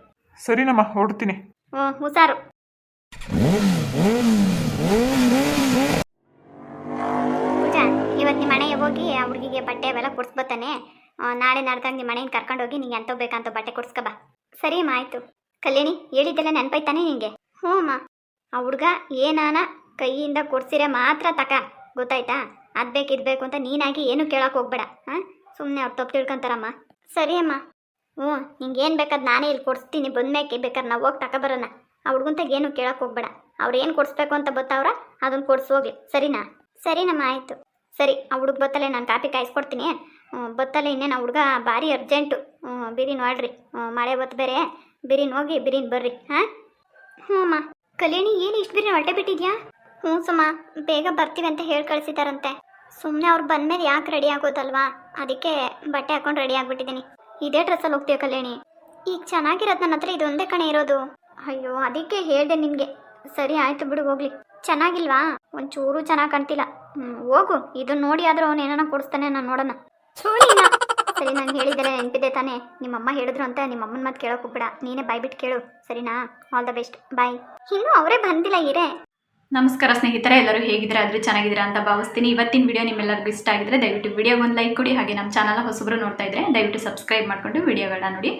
ಸರಿನಮ್ಮ ಹೊರಡ್ತೀನಿ.
ಹುಷಾರು. ಪೂಜಾ ಇವತ್ತು ನಿಮ್ಮ ಮನೆಗೆ ಹೋಗಿ ಆ ಹುಡುಗಿಗೆ ಬಟ್ಟೆ ಅವೆಲ್ಲ ಕೊಡ್ಸ್ಬತ್ತಾನೆ. ನಾಳೆ ನಾಡ್ದಾಗ ನಿಮ್ಮ ಮನೆಯಿಂದ ಕರ್ಕೊಂಡೋಗಿ ನಿಂಗೆ ಎಂತ ಬೇಕಂತ ಬಟ್ಟೆ ಕೊಡ್ಸ್ಕಬಾ. ಸರಿ ಅಮ್ಮ ಆಯ್ತು. ಕಲ್ಯಾಣಿ ಹೇಳಿದ್ದೆಲ್ಲ ನೆನಪೈತಾನೆ ನಿಂಗೆ? ಹ್ಞೂ ಅಮ್ಮ. ಆ ಹುಡುಗ ಏನಾನ ಕೈಯಿಂದ ಕೊಡ್ಸಿರೆ ಮಾತ್ರ ತಕ, ಗೊತ್ತಾಯ್ತಾ? ಅದು ಬೇಕು ಇದು ಬೇಕು ಅಂತ ನೀನಾಗಿ ಏನು ಕೇಳಕ್ಕೆ ಹೋಗ್ಬೇಡ. ಸುಮ್ಮನೆ ಅವ್ರು ತಪ್ಪು ತಿಳ್ಕೊಂತಾರಮ್ಮ. ಸರಿ ಅಮ್ಮ. ನಿಂಗೇನು ಬೇಕಾದ್ ನಾನೇ ಇಲ್ಲಿ ಕೊಡಿಸ್ತೀನಿ, ಬಂದ್ಮೇಕೆ ಬೇಕಾದ್ರೆ ನಾವು ಹೋಗಿ ತಗೊಬರೋಣ. ಆ ಹುಡುಗಂತಾಗ ಏನು ಕೇಳಕ್ಕೆ ಹೋಗ್ಬೇಡ. ಅವ್ರು ಏನು ಕೊಡಿಸ್ಬೇಕು ಅಂತ ಗೊತ್ತವ್ರ ಅದನ್ನು ಕೊಡ್ಸಿ ಹೋಗ್ಲಿ, ಸರಿನಾ? ಸರಿನಮ್ಮ ಆಯಿತು. ಸರಿ, ಆ ಹುಡುಗ ಬತ್ತಲೆ ನಾನು ಕಾಪಿ ಕಾಯಿಸ್ಕೊಡ್ತೀನಿ. ಬತ್ತಲೆ ಇನ್ನೇನು ಆ ಹುಡುಗ ಭಾರಿ ಅರ್ಜೆಂಟು. ಬಿರಿ ನೋಡ್ರಿ, ಮಳೆ ಬತ್ತು ಬೇರೆ. ಬಿರಿನ್ ಹೋಗಿ ಬಿರಿನ್ ಬರ್ರಿ. ಹ್ಞೂ ಅಮ್ಮ. ಕಲ್ಯಾಣಿ ಏನು ಇಷ್ಟು ಬಿರಿ ಹೊಟ್ಟೆ ಬಿಟ್ಟಿದ್ಯಾ? ಹ್ಞೂ ಸುಮ್ಮ, ಬೇಗ ಬರ್ತೀವಿ ಅಂತ ಹೇಳಿ ಕಳಿಸಿದಾರಂತೆ. ಸುಮ್ಮನೆ ಅವ್ರು ಬಂದಮೇಲೆ ಯಾಕೆ ರೆಡಿ ಆಗೋದಲ್ವಾ, ಅದಕ್ಕೆ ಬಟ್ಟೆ ಹಾಕೊಂಡು ರೆಡಿ ಆಗಿಬಿಟ್ಟಿದ್ದೀನಿ. ಇದೇ ಡ್ರೆಸ್ಸಲ್ಲಿ ಹೋಗ್ತೀಯ ಕಲ್ಯಾಣಿ? ಈಗ ಚೆನ್ನಾಗಿರೋದು ನನ್ನ ಹತ್ರ ಇದೊಂದೇ ಕಣೆ ಇರೋದು. ಅಯ್ಯೋ ಅದಕ್ಕೆ ಹೇಳಿದೆ ನಿನಗೆ. ಸರಿ ಆಯಿತು ಬಿಡು, ಹೋಗ್ಲಿ. ಚೆನ್ನಾಗಿಲ್ವಾ? ಒಂಚೂರು ಚೆನ್ನಾಗಿ ಕಾಣ್ತಿಲ್ಲ. ಹೋಗು, ಇದನ್ನ ನೋಡಿ ಆದರೂ ಅವನು ಏನಾನ ಕೊಡಿಸ್ತಾನೆ, ನಾನು ನೋಡೋಣ. ಸರಿ, ನಾನು ಹೇಳಿದ್ದೆಲ್ಲ ನೆನಪಿದೆ ತಾನೇ? ನಿಮ್ಮಮ್ಮ ಹೇಳಿದ್ರು ಅಂತ ನಿಮ್ಮಮ್ಮನ ಮಾತು ಕೇಳೋಕೆ ಹೋಗ್ಬೇಡ, ನೀನೇ ಬಾಯ್ಬಿಟ್ಟು ಕೇಳು, ಸರಿನಾ? ಆಲ್ ದ ಬೆಸ್ಟ್, ಬಾಯ್. ಇನ್ನೂ ಅವರೇ ಬಂದಿಲ್ಲ ಇರೇ.
ನಮಸ್ಕಾರ ಸ್ನೇಹಿತರೆ, ಎಲ್ಲರೂ ಹೇಗಿದ್ದೀರಾ? ಆದರೂ ಚೆನ್ನಾಗಿದ್ದೀರಾ ಅಂತ ಭಾವಿಸ್ತೀನಿ. ಇವತ್ತಿನ ವಿಡಿಯೋ ನಿಮ್ಮೆಲ್ಲರಿಗೂ ಇಷ್ಟ ಆಗಿದ್ರೆ ದಯವಿಟ್ಟು ವಿಡಿಯೋಗೆ ಒಂದು ಲೈಕ್ ಕೊಡಿ. ಹಾಗೆ ನಮ್ಮ ಚಾನಲ್ ಹೊಸಬರು ನೋಡ್ತಾ ಇದ್ರೆ ದಯವಿಟ್ಟು ಸಬ್ಸ್ಕ್ರೈಬ್ ಮಾಡಿಕೊಂಡು ವಿಡಿಯೋಗಳನ್ನ ನೋಡಿ.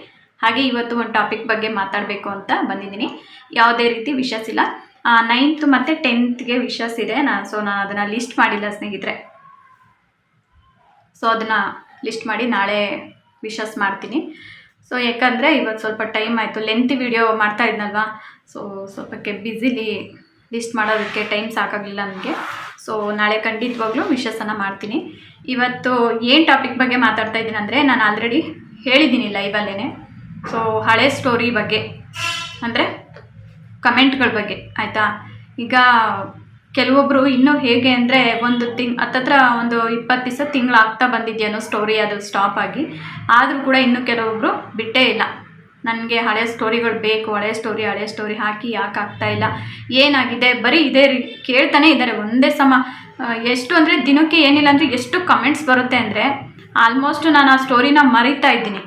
ಹಾಗೆ ಇವತ್ತು ಒಂದು ಟಾಪಿಕ್ ಬಗ್ಗೆ ಮಾತಾಡಬೇಕು ಅಂತ ಬಂದಿದ್ದೀನಿ. ಯಾವುದೇ ರೀತಿ ವಿಷಸ್ ಇಲ್ಲ. 9th ಮತ್ತು 10th ವಿಷಸ್ ಇದೆ. ನಾನು ಅದನ್ನು ಲಿಸ್ಟ್ ಮಾಡಿಲ್ಲ ಸ್ನೇಹಿತರೆ. ಸೊ ಅದನ್ನು ಲಿಸ್ಟ್ ಮಾಡಿ ನಾಳೆ ವಿಷಸ್ ಮಾಡ್ತೀನಿ. ಸೊ ಯಾಕಂದರೆ ಇವತ್ತು ಸ್ವಲ್ಪ ಟೈಮ್ ಆಯಿತು, ಲೆಂತ್ ವಿಡಿಯೋ ಮಾಡ್ತಾ ಇದ್ನಲ್ವಾ. ಸೊ ಸ್ವಲ್ಪಕ್ಕೆ ಬ್ಯುಸಿಲಿ ಲಿಸ್ಟ್ ಮಾಡೋದಕ್ಕೆ ಟೈಮ್ ಸಾಕಾಗಲಿಲ್ಲ ನನಗೆ. ಸೊ ನಾಳೆ ಖಂಡಿತವಾಗ್ಲೂ ವಿಷಸನ್ನು ಮಾಡ್ತೀನಿ. ಇವತ್ತು ಏನು ಟಾಪಿಕ್ ಬಗ್ಗೆ ಮಾತಾಡ್ತಾ ಇದ್ದೀನಿ ಅಂದರೆ, ನಾನು ಆಲ್ರೆಡಿ ಹೇಳಿದ್ದೀನಿ ಲೈವಲ್ಲೇ. ಸೊ ಹಳೆ ಸ್ಟೋರಿ ಬಗ್ಗೆ, ಅಂದರೆ ಕಮೆಂಟ್ಗಳ ಬಗ್ಗೆ, ಆಯಿತಾ? ಈಗ ಕೆಲವೊಬ್ಬರು ಇನ್ನೂ ಹೇಗೆ ಅಂದರೆ ಹತ್ತತ್ರ ಒಂದು 20 ದಿವಸ ತಿಂಗಳಾಗ್ತಾ ಬಂದಿದೆಯೋ ಸ್ಟೋರಿ ಅದು ಸ್ಟಾಪ್ ಆಗಿ. ಆದರೂ ಕೂಡ ಇನ್ನೂ ಕೆಲವೊಬ್ಬರು ಬಿಟ್ಟೇ ಇಲ್ಲ. ನನಗೆ ಹಳೆ ಸ್ಟೋರಿಗಳು ಬೇಕು, ಹಳೆ ಸ್ಟೋರಿ ಹಾಕಿ ಯಾಕೆ ಆಗ್ತಾಯಿಲ್ಲ, ಏನಾಗಿದೆ, ಬರೀ ಇದೇ ಕೇಳ್ತಾನೆ ಇದ್ದಾರೆ ಒಂದೇ ಸಮ. ಎಷ್ಟು ಅಂದರೆ ದಿನಕ್ಕೆ ಏನಿಲ್ಲ ಅಂದರೆ ಎಷ್ಟು ಕಮೆಂಟ್ಸ್ ಬರುತ್ತೆ ಅಂದರೆ ಆಲ್ಮೋಸ್ಟ್ ನಾನು ಆ ಸ್ಟೋರಿನ ಮರೀತಾ ಇದ್ದೀನಿ.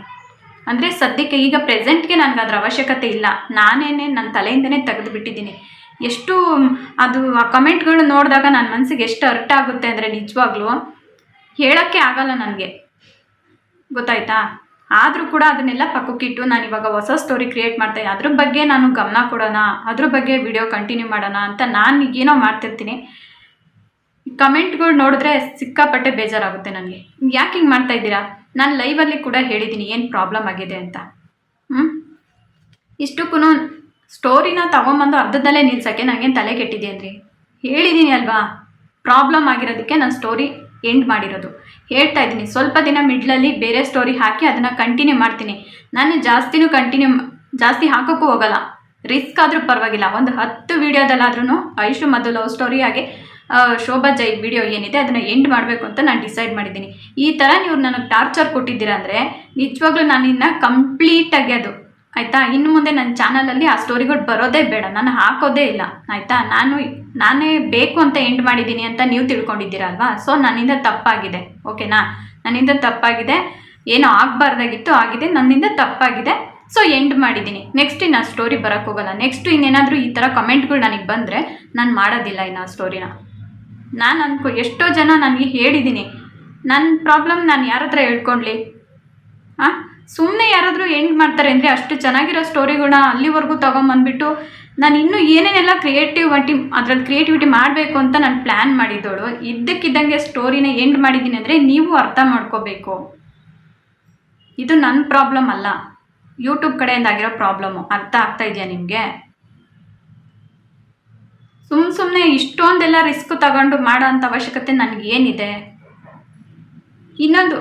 ಅಂದರೆ ಸದ್ಯಕ್ಕೆ ಈಗ ಪ್ರೆಸೆಂಟ್ಗೆ ನನಗೆ ಅದರ ಅವಶ್ಯಕತೆ ಇಲ್ಲ, ನಾನೇನೆ ನನ್ನ ತಲೆಯಿಂದನೇ ತೆಗೆದುಬಿಟ್ಟಿದ್ದೀನಿ. ಎಷ್ಟು ಅದು ಆ ಕಮೆಂಟ್ಗಳು ನೋಡಿದಾಗ ನನ್ನ ಮನಸ್ಸಿಗೆ ಎಷ್ಟು ಹರ್ಟ್ ಆಗುತ್ತೆ ಅಂದರೆ ನಿಜವಾಗ್ಲೂ ಹೇಳೋಕ್ಕೆ ಆಗಲ್ಲ ನನಗೆ, ಗೊತ್ತಾಯ್ತಾ? ಆದರೂ ಕೂಡ ಅದನ್ನೆಲ್ಲ ಪಕ್ಕಕ್ಕಿಟ್ಟು ನಾನು ಇವಾಗ ಹೊಸ ಸ್ಟೋರಿ ಕ್ರಿಯೇಟ್ ಮಾಡ್ತಾಯಿದ್ದೆ. ಅದ್ರ ಬಗ್ಗೆ ನಾನು ಗಮನ ಕೊಡೋಣ, ಅದ್ರ ಬಗ್ಗೆ ವಿಡಿಯೋ ಕಂಟಿನ್ಯೂ ಮಾಡೋಣ ಅಂತ ನಾನು ಈಗೇನೋ ಮಾಡ್ತಿರ್ತೀನಿ. ಕಮೆಂಟ್ಗಳು ನೋಡಿದ್ರೆ ಸಿಕ್ಕಾಪಟ್ಟೆ ಬೇಜಾರಾಗುತ್ತೆ ನನಗೆ. ಯಾಕೆ ಹಿಂಗೆ ಮಾಡ್ತಾಯಿದ್ದೀರಾ? ನಾನು ಲೈವಲ್ಲಿ ಕೂಡ ಹೇಳಿದ್ದೀನಿ ಏನು ಪ್ರಾಬ್ಲಮ್ ಆಗಿದೆ ಅಂತ. ಇಷ್ಟಕ್ಕೂ ಸ್ಟೋರಿನ ತೊಗೊಂಬಂದು ಅರ್ಧದಲ್ಲೇ ನಿಲ್ಸೋಕ್ಕೆ ನನಗೇನು ತಲೆ ಕೆಟ್ಟಿದೆಯನ್ರಿ? ಹೇಳಿದ್ದೀನಿ ಅಲ್ವಾ, ಪ್ರಾಬ್ಲಮ್ ಆಗಿರೋದಕ್ಕೆ ನಾನು ಸ್ಟೋರಿ ಎಂಡ್ ಮಾಡಿರೋದು. ಹೇಳ್ತಾ ಇದ್ದೀನಿ, ಸ್ವಲ್ಪ ದಿನ ಮಿಡ್ಲಲ್ಲಿ ಬೇರೆ ಸ್ಟೋರಿ ಹಾಕಿ ಅದನ್ನು ಕಂಟಿನ್ಯೂ ಮಾಡ್ತೀನಿ. ನಾನು ಜಾಸ್ತಿ ಹಾಕೋಕ್ಕೂ ಹೋಗಲ್ಲ. ರಿಸ್ಕ್ ಆದರೂ ಪರವಾಗಿಲ್ಲ, ಒಂದು 10 ವೀಡಿಯೋದಲ್ಲಾದ್ರೂ ಐಶು ಮಧು ಲವ್ ಸ್ಟೋರಿ ಹಾಗೆ ಶೋಭಾ ಜೈ ವಿಡಿಯೋ ಏನಿದೆ ಅದನ್ನು ಎಂಡ್ ಮಾಡಬೇಕು ಅಂತ ನಾನು ಡಿಸೈಡ್ ಮಾಡಿದ್ದೀನಿ. ಈ ಥರ ನೀವು ನನಗೆ ಟಾರ್ಚರ್ ಕೊಟ್ಟಿದ್ದೀರಾ ಅಂದರೆ ನಿಜವಾಗ್ಲೂ ನಾನು ಇನ್ನು ಕಂಪ್ಲೀಟಾಗಿ ಅದು, ಆಯಿತಾ? ಇನ್ನು ಮುಂದೆ ನನ್ನ ಚಾನಲಲ್ಲಿ ಆ ಸ್ಟೋರಿಗಳು ಬರೋದೇ ಬೇಡ, ನಾನು ಹಾಕೋದೇ ಇಲ್ಲ, ಆಯಿತಾ? ನಾನೇ ಬೇಕು ಅಂತ ಎಂಡ್ ಮಾಡಿದ್ದೀನಿ ಅಂತ ನೀವು ತಿಳ್ಕೊಂಡಿದ್ದೀರಲ್ವಾ. ಸೊ ನನ್ನಿಂದ ತಪ್ಪಾಗಿದೆ, ಓಕೆನಾ? ನನ್ನಿಂದ ತಪ್ಪಾಗಿದೆ, ಏನೋ ಆಗಬಾರ್ದಾಗಿತ್ತು ಆಗಿದೆ, ನನ್ನಿಂದ ತಪ್ಪಾಗಿದೆ. ಸೊ ಎಂಡ್ ಮಾಡಿದ್ದೀನಿ. ನೆಕ್ಸ್ಟ್ ಇನ್ನು ಆ ಸ್ಟೋರಿ ಬರೋಕ್ಕೆ ಹೋಗಲ್ಲ. ನೆಕ್ಸ್ಟು ಇನ್ನೇನಾದರೂ ಈ ಥರ ಕಮೆಂಟ್ಗಳು ನನಗೆ ಬಂದರೆ ನಾನು ಮಾಡೋದಿಲ್ಲ ಇನ್ನು ಆ ಸ್ಟೋರಿನ. ನಾನು ಎಷ್ಟೋ ಜನ ನನಗೆ ಹೇಳಿದ್ದೀನಿ, ನನ್ನ ಪ್ರಾಬ್ಲಮ್ ನಾನು ಯಾರ ಹತ್ರ ಹೇಳ್ಕೊಂಡ್ಲಿ? ಸುಮ್ಮನೆ ಯಾರಾದರೂ ಎಂಡ್ ಮಾಡ್ತಾರೆ ಅಂದರೆ ಅಷ್ಟು ಚೆನ್ನಾಗಿರೋ ಸ್ಟೋರಿಗಳನ್ನ ಅಲ್ಲಿವರೆಗೂ ತೊಗೊಂಬಂದ್ಬಿಟ್ಟು ನಾನು ಇನ್ನೂ ಏನೇನೆಲ್ಲ ಅದ್ರಲ್ಲಿ ಕ್ರಿಯೇಟಿವಿಟಿ ಮಾಡಬೇಕು ಅಂತ ನಾನು ಪ್ಲ್ಯಾನ್ ಮಾಡಿದ್ದೋಳು. ಇದ್ದಕ್ಕಿದ್ದಂಗೆ ಸ್ಟೋರಿನ ಎಂಡ್ ಮಾಡಿದ್ದೀನಿ ಅಂದರೆ ನೀವು ಅರ್ಥ ಮಾಡ್ಕೋಬೇಕು, ಇದು ನನ್ನ ಪ್ರಾಬ್ಲಮ್ ಅಲ್ಲ, ಯೂಟ್ಯೂಬ್ ಕಡೆಯಿಂದ ಆಗಿರೋ ಪ್ರಾಬ್ಲಮ್ಮು. ಅರ್ಥ ಆಗ್ತಾ ಇದೆಯಾ ನಿಮಗೆ? ಸುಮ್ಮನೆ ಇಷ್ಟೊಂದೆಲ್ಲ ರಿಸ್ಕ್ ತಗೊಂಡು ಮಾಡೋ ಅಂಥ ಅವಶ್ಯಕತೆ ನನಗೇನಿದೆ? ಇನ್ನೊಂದು,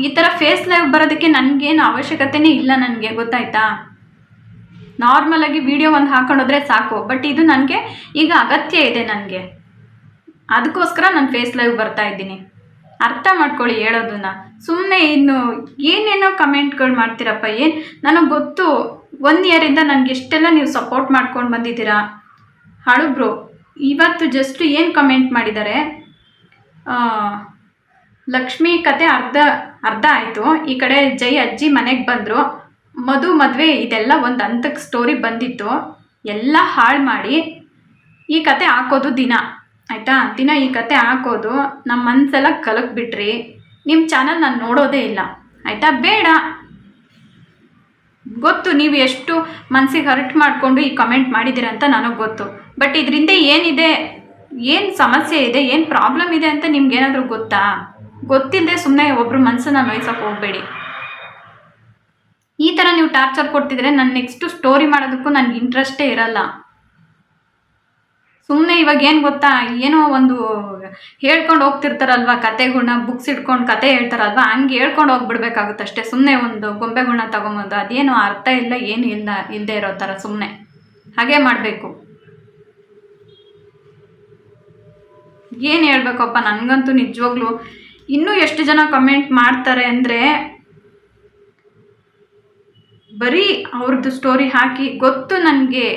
ಈ ಥರ ಫೇಸ್ ಲೈವ್ ಬರೋದಕ್ಕೆ ನನಗೇನು ಅವಶ್ಯಕತೆನೇ ಇಲ್ಲ ನನಗೆ, ಗೊತ್ತಾಯ್ತಾ? ನಾರ್ಮಲಾಗಿ ವಿಡಿಯೋ ಒಂದು ಹಾಕೊಂಡೋದ್ರೆ ಸಾಕು. ಬಟ್ ಇದು ನನಗೆ ಈಗ ಅಗತ್ಯ ಇದೆ ನನಗೆ, ಅದಕ್ಕೋಸ್ಕರ ನಾನು ಫೇಸ್ ಲೈವ್ ಬರ್ತಾ ಇದ್ದೀನಿ. ಅರ್ಥ ಮಾಡ್ಕೊಳ್ಳಿ ಹೇಳೋದನ್ನ. ಸುಮ್ಮನೆ ಇನ್ನು ಏನೇನೋ ಕಮೆಂಟ್ಗಳು ಮಾಡ್ತೀರಪ್ಪ. ಏನು ನನಗೆ ಗೊತ್ತು, 1 ಇಯರಿಂದ ನನಗೆ ಎಷ್ಟೆಲ್ಲ ನೀವು ಸಪೋರ್ಟ್ ಮಾಡ್ಕೊಂಡು ಬಂದಿದ್ದೀರಾ. ಹಳುಬ್ರು ಇವತ್ತು ಜಸ್ಟ್ ಏನು ಕಮೆಂಟ್ ಮಾಡಿದ್ದಾರೆ, ಲಕ್ಷ್ಮಿ ಕತೆ ಅರ್ಧ ಆಯಿತು, ಈ ಕಡೆ ಜೈ ಅಜ್ಜಿ ಮನೆಗೆ ಬಂದರು, ಮದುವೆ ಇದೆಲ್ಲ ಒಂದು ಹಂತಕ್ಕೆ ಸ್ಟೋರಿ ಬಂದಿತ್ತು, ಎಲ್ಲ ಹಾಳು ಮಾಡಿ ಈ ಕತೆ ಹಾಕೋದು ದಿನ ಆಯಿತಾ. ದಿನ ಈ ಕತೆ ಹಾಕೋದು ನಮ್ಮ ಮನಸ್ಸೆಲ್ಲ ಕಲಕ್ಬಿಟ್ರಿ. ನಿಮ್ಮ ಚಾನಲ್ ನಾನು ನೋಡೋದೇ ಇಲ್ಲ ಆಯಿತಾ. ಬೇಡ, ಗೊತ್ತು ನೀವು ಎಷ್ಟು ಮನಸ್ಸಿಗೆ ಹರ್ಟ್ ಮಾಡಿಕೊಂಡು ಈ ಕಮೆಂಟ್ ಮಾಡಿದ್ದೀರ ಅಂತ ನನಗೆ ಗೊತ್ತು. ಬಟ್ ಇದರಿಂದ ಏನಿದೆ, ಏನು ಸಮಸ್ಯೆ ಇದೆ, ಏನು ಪ್ರಾಬ್ಲಮ್ ಇದೆ ಅಂತ ನಿಮ್ಗೇನಾದರೂ ಗೊತ್ತಾ? ಗೊತ್ತಿಲ್ಲದೆ ಸುಮ್ಮನೆ ಒಬ್ಬರು ಮನಸ್ಸನ್ನು ನೋಯ್ಸೋಕೆ ಹೋಗಬೇಡಿ. ಈ ಥರ ನೀವು ಟಾರ್ಚರ್ ಕೊಡ್ತಿದ್ರೆ ನಾನು ನೆಕ್ಸ್ಟು ಸ್ಟೋರಿ ಮಾಡೋದಕ್ಕೂ ನನಗೆ ಇಂಟ್ರೆಸ್ಟೇ ಇರಲ್ಲ. ಸುಮ್ಮನೆ ಇವಾಗ ಏನು ಗೊತ್ತಾ, ಏನೋ ಒಂದು ಹೇಳ್ಕೊಂಡು ಹೋಗ್ತಿರ್ತಾರಲ್ವ ಕತೆಗಳ್ನ, ಬುಕ್ಸ್ ಇಟ್ಕೊಂಡು ಕತೆ ಹೇಳ್ತಾರಲ್ವ, ಹಂಗೆ ಹೇಳ್ಕೊಂಡು ಹೋಗ್ಬಿಡ್ಬೇಕಾಗುತ್ತೆ ಅಷ್ಟೇ. ಸುಮ್ಮನೆ ಒಂದು ಗೊಂಬೆಗಳ್ನ ತೊಗೊಂಬೋದು, ಅದೇನೋ ಅರ್ಥ ಇಲ್ಲ, ಏನು ಇಲ್ಲದೆ ಇರೋ ಥರ ಸುಮ್ಮನೆ ಹಾಗೆ ಮಾಡಬೇಕು. ಏನು ಹೇಳ್ಬೇಕಪ್ಪ, ನನಗಂತೂ ನಿಜವಾಗ್ಲೂ ಇನ್ನೂ ಎಷ್ಟು ಜನ ಕಮೆಂಟ್ ಮಾಡ್ತಾರೆ ಅಂದರೆ, ಬರೀ ಅವ್ರದ್ದು ಸ್ಟೋರಿ ಹಾಕಿ ಗೊತ್ತು ನನಗೆ.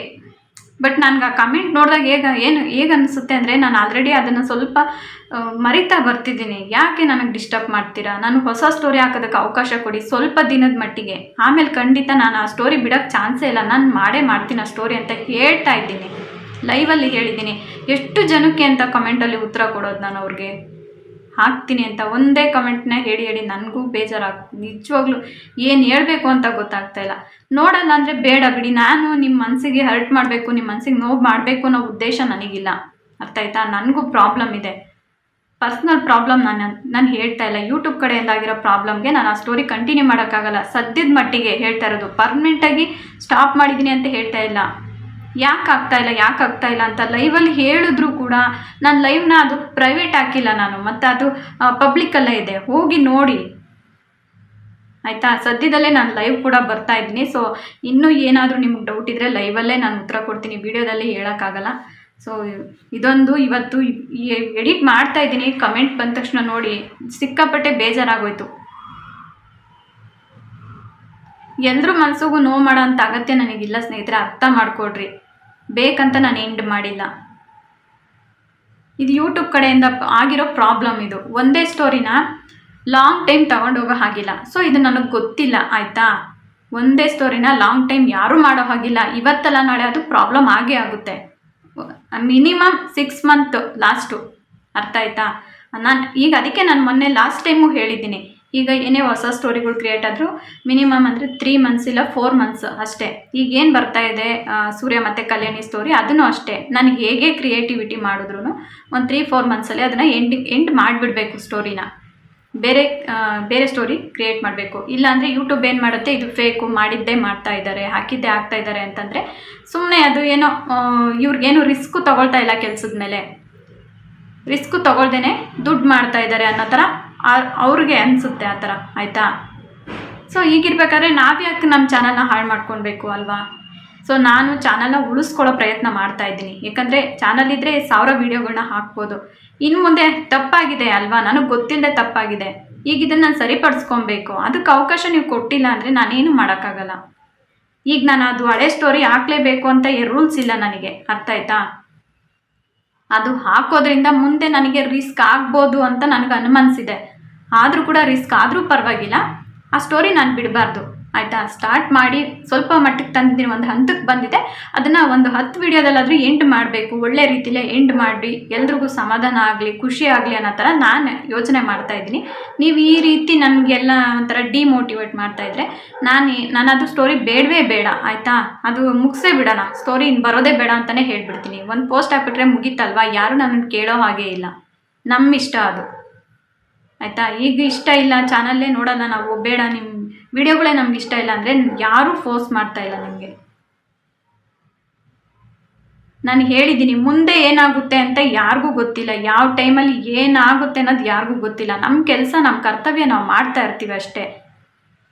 ಬಟ್ ನನಗೆ ಆ ಕಮೆಂಟ್ ನೋಡಿದಾಗ ಹೇಗೆ ಅನಿಸುತ್ತೆ ಅಂದರೆ, ನಾನು ಆಲ್ರೆಡಿ ಅದನ್ನು ಸ್ವಲ್ಪ ಮರಿತಾ ಬರ್ತಿದ್ದೀನಿ. ಯಾಕೆ ನನಗೆ ಡಿಸ್ಟರ್ಬ್ ಮಾಡ್ತೀರಾ? ನಾನು ಹೊಸ ಸ್ಟೋರಿ ಹಾಕೋದಕ್ಕೆ ಅವಕಾಶ ಕೊಡಿ ಸ್ವಲ್ಪ ದಿನದ ಮಟ್ಟಿಗೆ. ಆಮೇಲೆ ಖಂಡಿತ ನಾನು ಆ ಸ್ಟೋರಿ ಬಿಡೋಕ್ಕೆ ಚಾನ್ಸೇ ಇಲ್ಲ, ನಾನು ಮಾಡ್ತೀನಿ ಆ ಸ್ಟೋರಿ ಅಂತ ಹೇಳ್ತಾ ಇದ್ದೀನಿ. ಲೈವಲ್ಲಿ ಹೇಳಿದ್ದೀನಿ. ಎಷ್ಟು ಜನಕ್ಕೆ ಅಂತ ಕಮೆಂಟಲ್ಲಿ ಉತ್ತರ ಕೊಡೋದು ನಾನು ಅವ್ರಿಗೆ? ಹಾಕ್ತೀನಿ ಅಂತ ಒಂದೇ ಕಮೆಂಟ್ನ ಹೇಳಿ ನನಗೂ ಬೇಜಾರಾಗ್ತದೆ. ನಿಜವಾಗ್ಲೂ ಏನು ಹೇಳಬೇಕು ಅಂತ ಗೊತ್ತಾಗ್ತಾಯಿಲ್ಲ. ನೋಡಲ್ಲ ಅಂದರೆ ಬೇಡ ಬಿಡಿ, ನಾನು ನಿಮ್ಮ ಮನಸ್ಸಿಗೆ ಹರ್ಟ್ ಮಾಡಬೇಕು, ನಿಮ್ಮ ಮನಸ್ಸಿಗೆ ನೋವು ಮಾಡಬೇಕು ಅನ್ನೋ ಉದ್ದೇಶ ನನಗಿಲ್ಲ, ಅರ್ಥ ಆಯ್ತಾ. ನನಗೂ ಪ್ರಾಬ್ಲಮ್ ಇದೆ, ಪರ್ಸ್ನಲ್ ಪ್ರಾಬ್ಲಮ್. ನಾನು ಹೇಳ್ತಾ ಇಲ್ಲ, ಯೂಟ್ಯೂಬ್ ಕಡೆಯಿಂದಾಗಿರೋ ಪ್ರಾಬ್ಲಮ್ಗೆ ನಾನು ಆ ಸ್ಟೋರಿ ಕಂಟಿನ್ಯೂ ಮಾಡೋಕ್ಕಾಗಲ್ಲ. ಸದ್ಯದ ಮಟ್ಟಿಗೆ ಹೇಳ್ತಾ ಇರೋದು, ಪರ್ಮನೆಂಟಾಗಿ ಸ್ಟಾಪ್ ಮಾಡಿದ್ದೀನಿ ಅಂತ ಹೇಳ್ತಾ ಇಲ್ಲ. ಯಾಕೆ ಆಗ್ತಾ ಇಲ್ಲ ಅಂತ ಲೈವಲ್ಲಿ ಹೇಳಿದ್ರು ಕೂಡ ನಾನು ಲೈವ್ನ ಅದು ಪ್ರೈವೇಟ್ ಹಾಕಿಲ್ಲ ನಾನು, ಮತ್ತು ಅದು ಪಬ್ಲಿಕ್ಕಲ್ಲೇ ಇದೆ, ಹೋಗಿ ನೋಡಿ ಆಯಿತಾ. ಸದ್ಯದಲ್ಲೇ ನಾನು ಲೈವ್ ಕೂಡ ಬರ್ತಾ ಇದ್ದೀನಿ. ಸೊ ಇನ್ನೂ ಏನಾದರೂ ನಿಮ್ಗೆ ಡೌಟ್ ಇದ್ದರೆ ಲೈವಲ್ಲೇ ನಾನು ಉತ್ತರ ಕೊಡ್ತೀನಿ, ವಿಡಿಯೋದಲ್ಲಿ ಹೇಳೋಕ್ಕಾಗಲ್ಲ. ಸೊ ಇದೊಂದು ಇವತ್ತು ಎಡಿಟ್ ಮಾಡ್ತಾ ಇದ್ದೀನಿ, ಕಮೆಂಟ್ ಬಂದ ತಕ್ಷಣ ನೋಡಿ ಸಿಕ್ಕಾಪಟ್ಟೆ ಬೇಜಾರಾಗೋಯ್ತು. ಎಲ್ಲರೂ ಮನಸ್ಸಿಗೂ ನೋವು ಮಾಡೋ ಅಂಥ ಅಗತ್ಯ ನನಗಿಲ್ಲ ಸ್ನೇಹಿತರೆ, ಅರ್ಥ ಮಾಡ್ಕೊಡ್ರಿ. ಬೇಕಂತ ನಾನು ಎಂಡ್ ಮಾಡಿಲ್ಲ. ಇದು ಯೂಟ್ಯೂಬ್ ಕಡೆಯಿಂದ ಆಗಿರೋ ಪ್ರಾಬ್ಲಮ್. ಇದು ಒಂದೇ ಸ್ಟೋರಿನ ಲಾಂಗ್ ಟೈಮ್ ತಗೊಂಡೋಗೋ ಹಾಗಿಲ್ಲ. ಸೊ ಇದು ನನಗೆ ಗೊತ್ತಿಲ್ಲ ಆಯಿತಾ. ಒಂದೇ ಸ್ಟೋರಿನ ಲಾಂಗ್ ಟೈಮ್ ಯಾರೂ ಮಾಡೋ ಹಾಗಿಲ್ಲ. ಇವತ್ತಲ್ಲ ನಾಳೆ ಅದು ಪ್ರಾಬ್ಲಮ್ ಆಗೇ ಆಗುತ್ತೆ. ಮಿನಿಮಮ್ 6 ಮಂತ್ ಲಾಸ್ಟು, ಅರ್ಥ ಆಯ್ತಾ. ಅದಕ್ಕೆ ನಾನು ಮೊನ್ನೆ ಲಾಸ್ಟ್ ಟೈಮು ಹೇಳಿದ್ದೀನಿ, ಈಗ ಏನೇ ಹೊಸ ಸ್ಟೋರಿಗಳು ಕ್ರಿಯೇಟ್ ಆದರೂ ಮಿನಿಮಮ್ ಅಂದರೆ 3 ಮಂತ್ಸ್ ಇಲ್ಲ 4 ಮಂತ್ಸ್ ಅಷ್ಟೇ. ಈಗ ಏನು ಬರ್ತಾ ಇದೆ ಸೂರ್ಯ ಮತ್ತು ಕಲ್ಯಾಣಿ ಸ್ಟೋರಿ, ಅದನ್ನು ಅಷ್ಟೇ. ನನಗೆ ಹೇಗೆ ಕ್ರಿಯೇಟಿವಿಟಿ ಮಾಡಿದ್ರು ಒಂದು 3-4 ಮಂತ್ಸಲ್ಲಿ ಅದನ್ನು ಎಂಡ್ ಮಾಡಿಬಿಡಬೇಕು ಸ್ಟೋರಿನ. ಬೇರೆ ಸ್ಟೋರಿ ಕ್ರಿಯೇಟ್ ಮಾಡಬೇಕು. ಇಲ್ಲಾಂದರೆ ಯೂಟ್ಯೂಬ್ ಏನು ಮಾಡುತ್ತೆ, ಇದು ಫೇಕು, ಮಾಡಿದ್ದೇ ಮಾಡ್ತಾ ಇದ್ದಾರೆ, ಹಾಕಿದ್ದೇ ಆಗ್ತಾ ಇದ್ದಾರೆ ಅಂತಂದರೆ ಸುಮ್ಮನೆ ಅದು ಏನೋ ಇವ್ರಿಗೇನು ರಿಸ್ಕು ತೊಗೊಳ್ತಾ ಇಲ್ಲ, ಕೆಲಸದ ಮೇಲೆ ರಿಸ್ಕು ತೊಗೊಳ್ದೇನೆ ದುಡ್ಡು ಮಾಡ್ತಾ ಇದ್ದಾರೆ ಅನ್ನೋ ಥರ ಅವ್ರಿಗೆ ಅನಿಸುತ್ತೆ, ಆ ಥರ ಆಯಿತಾ. ಸೊ ಹೀಗಿರ್ಬೇಕಾದ್ರೆ ನಾವ್ಯಾಕೆ ನಮ್ಮ ಚಾನಲ್ನ ಹಾಳು ಮಾಡ್ಕೊಳ್ಬೇಕು ಅಲ್ವಾ. ಸೊ ನಾನು ಚಾನಲ್ನ ಉಳಿಸ್ಕೊಳ್ಳೋ ಪ್ರಯತ್ನ ಮಾಡ್ತಾ ಇದ್ದೀನಿ. ಯಾಕಂದರೆ ಚಾನಲ್ ಇದ್ದರೆ 1000 ವೀಡಿಯೋಗಳನ್ನ ಹಾಕ್ಬೋದು. ಇನ್ನು ಮುಂದೆ ತಪ್ಪಾಗಿದೆ ಅಲ್ವಾ, ನನಗೆ ಗೊತ್ತಿಲ್ಲದೆ ತಪ್ಪಾಗಿದೆ. ಈಗ ಇದನ್ನು ನಾನು ಸರಿಪಡಿಸ್ಕೊಬೇಕು. ಅದಕ್ಕೆ ಅವಕಾಶ ನೀವು ಕೊಟ್ಟಿಲ್ಲ ಅಂದರೆ ನಾನೇನು ಮಾಡೋಕ್ಕಾಗಲ್ಲ. ಈಗ ನಾನು ಅದು ಹಳೆ ಸ್ಟೋರಿ ಹಾಕಲೇಬೇಕು ಅಂತ ರೂಲ್ಸ್ ಇಲ್ಲ ನನಗೆ, ಅರ್ಥ ಆಯ್ತಾ. ಅದು ಹಾಕೋದ್ರಿಂದ ಮುಂದೆ ನನಗೆ ರಿಸ್ಕ್ ಆಗ್ಬೋದು ಅಂತ ನನಗೆ ಅನುಮಾನಿಸಿದೆ. ಆದರೂ ಕೂಡ ರಿಸ್ಕ್ ಆದರೂ ಪರವಾಗಿಲ್ಲ, ಆ ಸ್ಟೋರಿ ನಾನು ಬಿಡಬಾರ್ದು ಆಯಿತಾ. ಸ್ಟಾರ್ಟ್ ಮಾಡಿ ಸ್ವಲ್ಪ ಮಟ್ಟಕ್ಕೆ ತಂದಿದ್ದೀನಿ, ಒಂದು ಹಂತಕ್ಕೆ ಬಂದಿದೆ. ಅದನ್ನು ಒಂದು 10 ವೀಡಿಯೋದಲ್ಲಾದರೂ ಎಂಡ್ ಮಾಡಬೇಕು, ಒಳ್ಳೆ ರೀತಿಲೇ ಎಂಡ್ ಮಾಡಿ ಎಲ್ರಿಗೂ ಸಮಾಧಾನ ಆಗಲಿ, ಖುಷಿ ಆಗಲಿ ಅನ್ನೋ ಥರ ನಾನು ಯೋಚನೆ ಮಾಡ್ತಾಯಿದ್ದೀನಿ. ನೀವು ಈ ರೀತಿ ನನಗೆಲ್ಲ ಒಂಥರ ಡಿಮೋಟಿವೇಟ್ ಮಾಡ್ತಾಯಿದ್ರೆ ನಾನು ಅದು ಸ್ಟೋರಿ ಬೇಡವೇ ಬೇಡ ಆಯಿತಾ. ಅದು ಮುಗಿಸೇ ಬಿಡೋಣ, ಸ್ಟೋರಿ ಬರೋದೇ ಬೇಡ ಅಂತಲೇ ಹೇಳ್ಬಿಡ್ತೀನಿ. ಒಂದು ಪೋಸ್ಟ್ ಹಾಕ್ಬಿಟ್ರೆ ಮುಗೀತಲ್ವ, ಯಾರೂ ನನ್ನನ್ನು ಕೇಳೋ ಹಾಗೆ ಇಲ್ಲ, ನಮ್ಮ ಇಷ್ಟ ಅದು ಆಯಿತಾ. ಈಗ ಇಷ್ಟ ಇಲ್ಲ, ಚಾನಲ್ಲೇ ನೋಡೋಣ ನಾವು, ಬೇಡ ನಿಮ್ಮ ವಿಡಿಯೋಗಳೇ ನಮ್ಗೆ ಇಷ್ಟ ಇಲ್ಲ ಅಂದರೆ ಯಾರೂ ಫೋರ್ಸ್ ಮಾಡ್ತಾಯಿಲ್ಲ ನಿಮಗೆ. ನಾನು ಹೇಳಿದ್ದೀನಿ, ಮುಂದೆ ಏನಾಗುತ್ತೆ ಅಂತ ಯಾರಿಗೂ ಗೊತ್ತಿಲ್ಲ, ಯಾವ ಟೈಮಲ್ಲಿ ಏನಾಗುತ್ತೆ ಅನ್ನೋದು ಯಾರಿಗೂ ಗೊತ್ತಿಲ್ಲ. ನಮ್ಮ ಕೆಲಸ, ನಮ್ಮ ಕರ್ತವ್ಯ ನಾವು ಮಾಡ್ತಾ ಇರ್ತೀವಿ ಅಷ್ಟೇ.